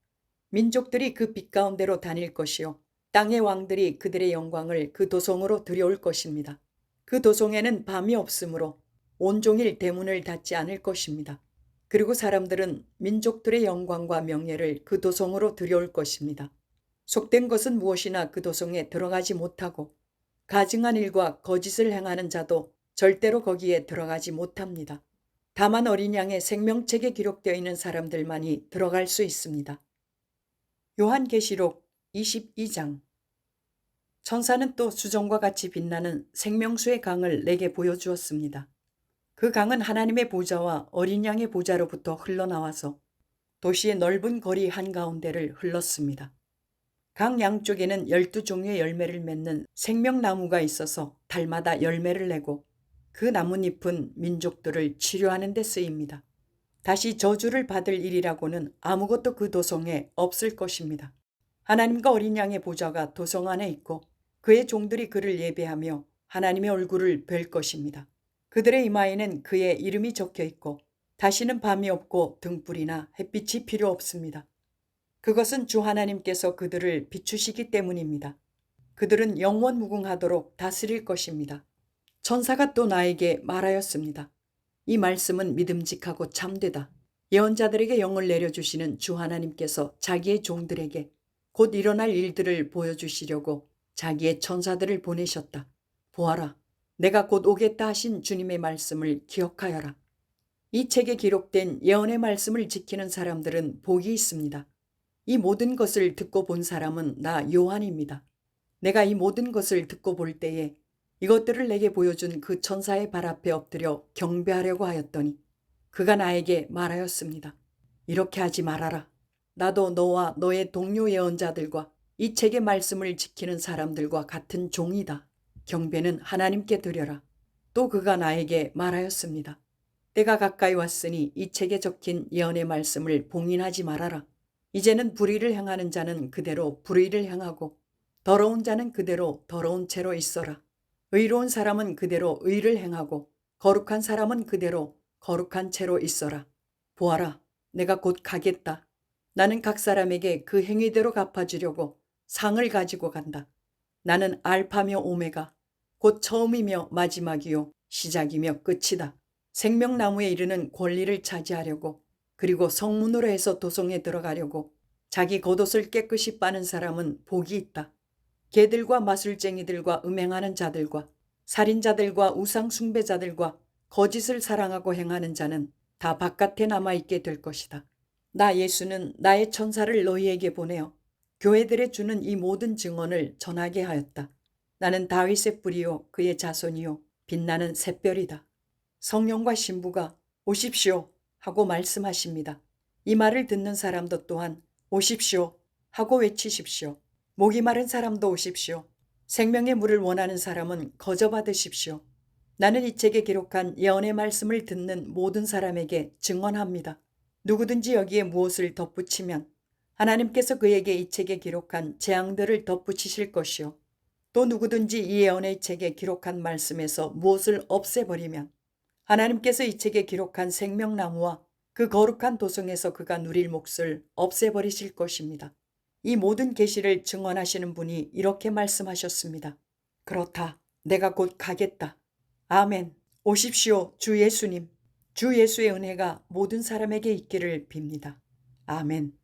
민족들이 그 빛 가운데로 다닐 것이요 땅의 왕들이 그들의 영광을 그 도성으로 들여올 것입니다. 그 도성에는 밤이 없으므로 온종일 대문을 닫지 않을 것입니다. 그리고 사람들은 민족들의 영광과 명예를 그 도성으로 들여올 것입니다. 속된 것은 무엇이나 그 도성에 들어가지 못하고 가증한 일과 거짓을 행하는 자도 절대로 거기에 들어가지 못합니다. 다만 어린 양의 생명책에 기록되어 있는 사람들만이 들어갈 수 있습니다. 요한계시록 22장. 천사는 또 수정과 같이 빛나는 생명수의 강을 내게 보여주었습니다. 그 강은 하나님의 보좌와 어린 양의 보좌로부터 흘러나와서 도시의 넓은 거리 한가운데를 흘렀습니다. 강 양쪽에는 12종류의 열매를 맺는 생명나무가 있어서 달마다 열매를 내고 그 나뭇잎은 민족들을 치료하는 데 쓰입니다. 다시 저주를 받을 일이라고는 아무것도 그 도성에 없을 것입니다. 하나님과 어린 양의 보좌가 도성 안에 있고 그의 종들이 그를 예배하며 하나님의 얼굴을 뵐 것입니다. 그들의 이마에는 그의 이름이 적혀 있고 다시는 밤이 없고 등불이나 햇빛이 필요 없습니다. 그것은 주 하나님께서 그들을 비추시기 때문입니다. 그들은 영원 무궁하도록 다스릴 것입니다. 천사가 또 나에게 말하였습니다. 이 말씀은 믿음직하고 참되다. 예언자들에게 영을 내려주시는 주 하나님께서 자기의 종들에게 곧 일어날 일들을 보여주시려고 자기의 천사들을 보내셨다. 보아라, 내가 곧 오겠다 하신 주님의 말씀을 기억하여라. 이 책에 기록된 예언의 말씀을 지키는 사람들은 복이 있습니다. 이 모든 것을 듣고 본 사람은 나 요한입니다. 내가 이 모든 것을 듣고 볼 때에 이것들을 내게 보여준 그 천사의 발 앞에 엎드려 경배하려고 하였더니 그가 나에게 말하였습니다. 이렇게 하지 말아라. 나도 너와 너의 동료 예언자들과 이 책의 말씀을 지키는 사람들과 같은 종이다. 경배는 하나님께 드려라. 또 그가 나에게 말하였습니다. 때가 가까이 왔으니 이 책에 적힌 예언의 말씀을 봉인하지 말아라. 이제는 불의를 행하는 자는 그대로 불의를 행하고 더러운 자는 그대로 더러운 채로 있어라. 의로운 사람은 그대로 의를 행하고 거룩한 사람은 그대로 거룩한 채로 있어라. 보아라, 내가 곧 가겠다. 나는 각 사람에게 그 행위대로 갚아주려고 상을 가지고 간다. 나는 알파며 오메가, 곧 처음이며 마지막이요 시작이며 끝이다. 생명나무에 이르는 권리를 차지하려고 그리고 성문으로 해서 도성에 들어가려고 자기 겉옷을 깨끗이 빠는 사람은 복이 있다. 개들과 마술쟁이들과 음행하는 자들과 살인자들과 우상 숭배자들과 거짓을 사랑하고 행하는 자는 다 바깥에 남아있게 될 것이다. 나 예수는 나의 천사를 너희에게 보내어 교회들에 주는 이 모든 증언을 전하게 하였다. 나는 다윗의 뿌리요 그의 자손이요 빛나는 샛별이다. 성령과 신부가 오십시오 하고 말씀하십니다. 이 말을 듣는 사람도 또한 오십시오 하고 외치십시오. 목이 마른 사람도 오십시오. 생명의 물을 원하는 사람은 거저 받으십시오. 나는 이 책에 기록한 예언의 말씀을 듣는 모든 사람에게 증언합니다. 누구든지 여기에 무엇을 덧붙이면 하나님께서 그에게 이 책에 기록한 재앙들을 덧붙이실 것이요. 또 누구든지 이 예언의 책에 기록한 말씀에서 무엇을 없애버리면 하나님께서 이 책에 기록한 생명나무와 그 거룩한 도성에서 그가 누릴 몫을 없애버리실 것입니다. 이 모든 계시를 증언하시는 분이 이렇게 말씀하셨습니다. 그렇다. 내가 곧 가겠다. 아멘. 오십시오, 주 예수님. 주 예수의 은혜가 모든 사람에게 있기를 빕니다. 아멘.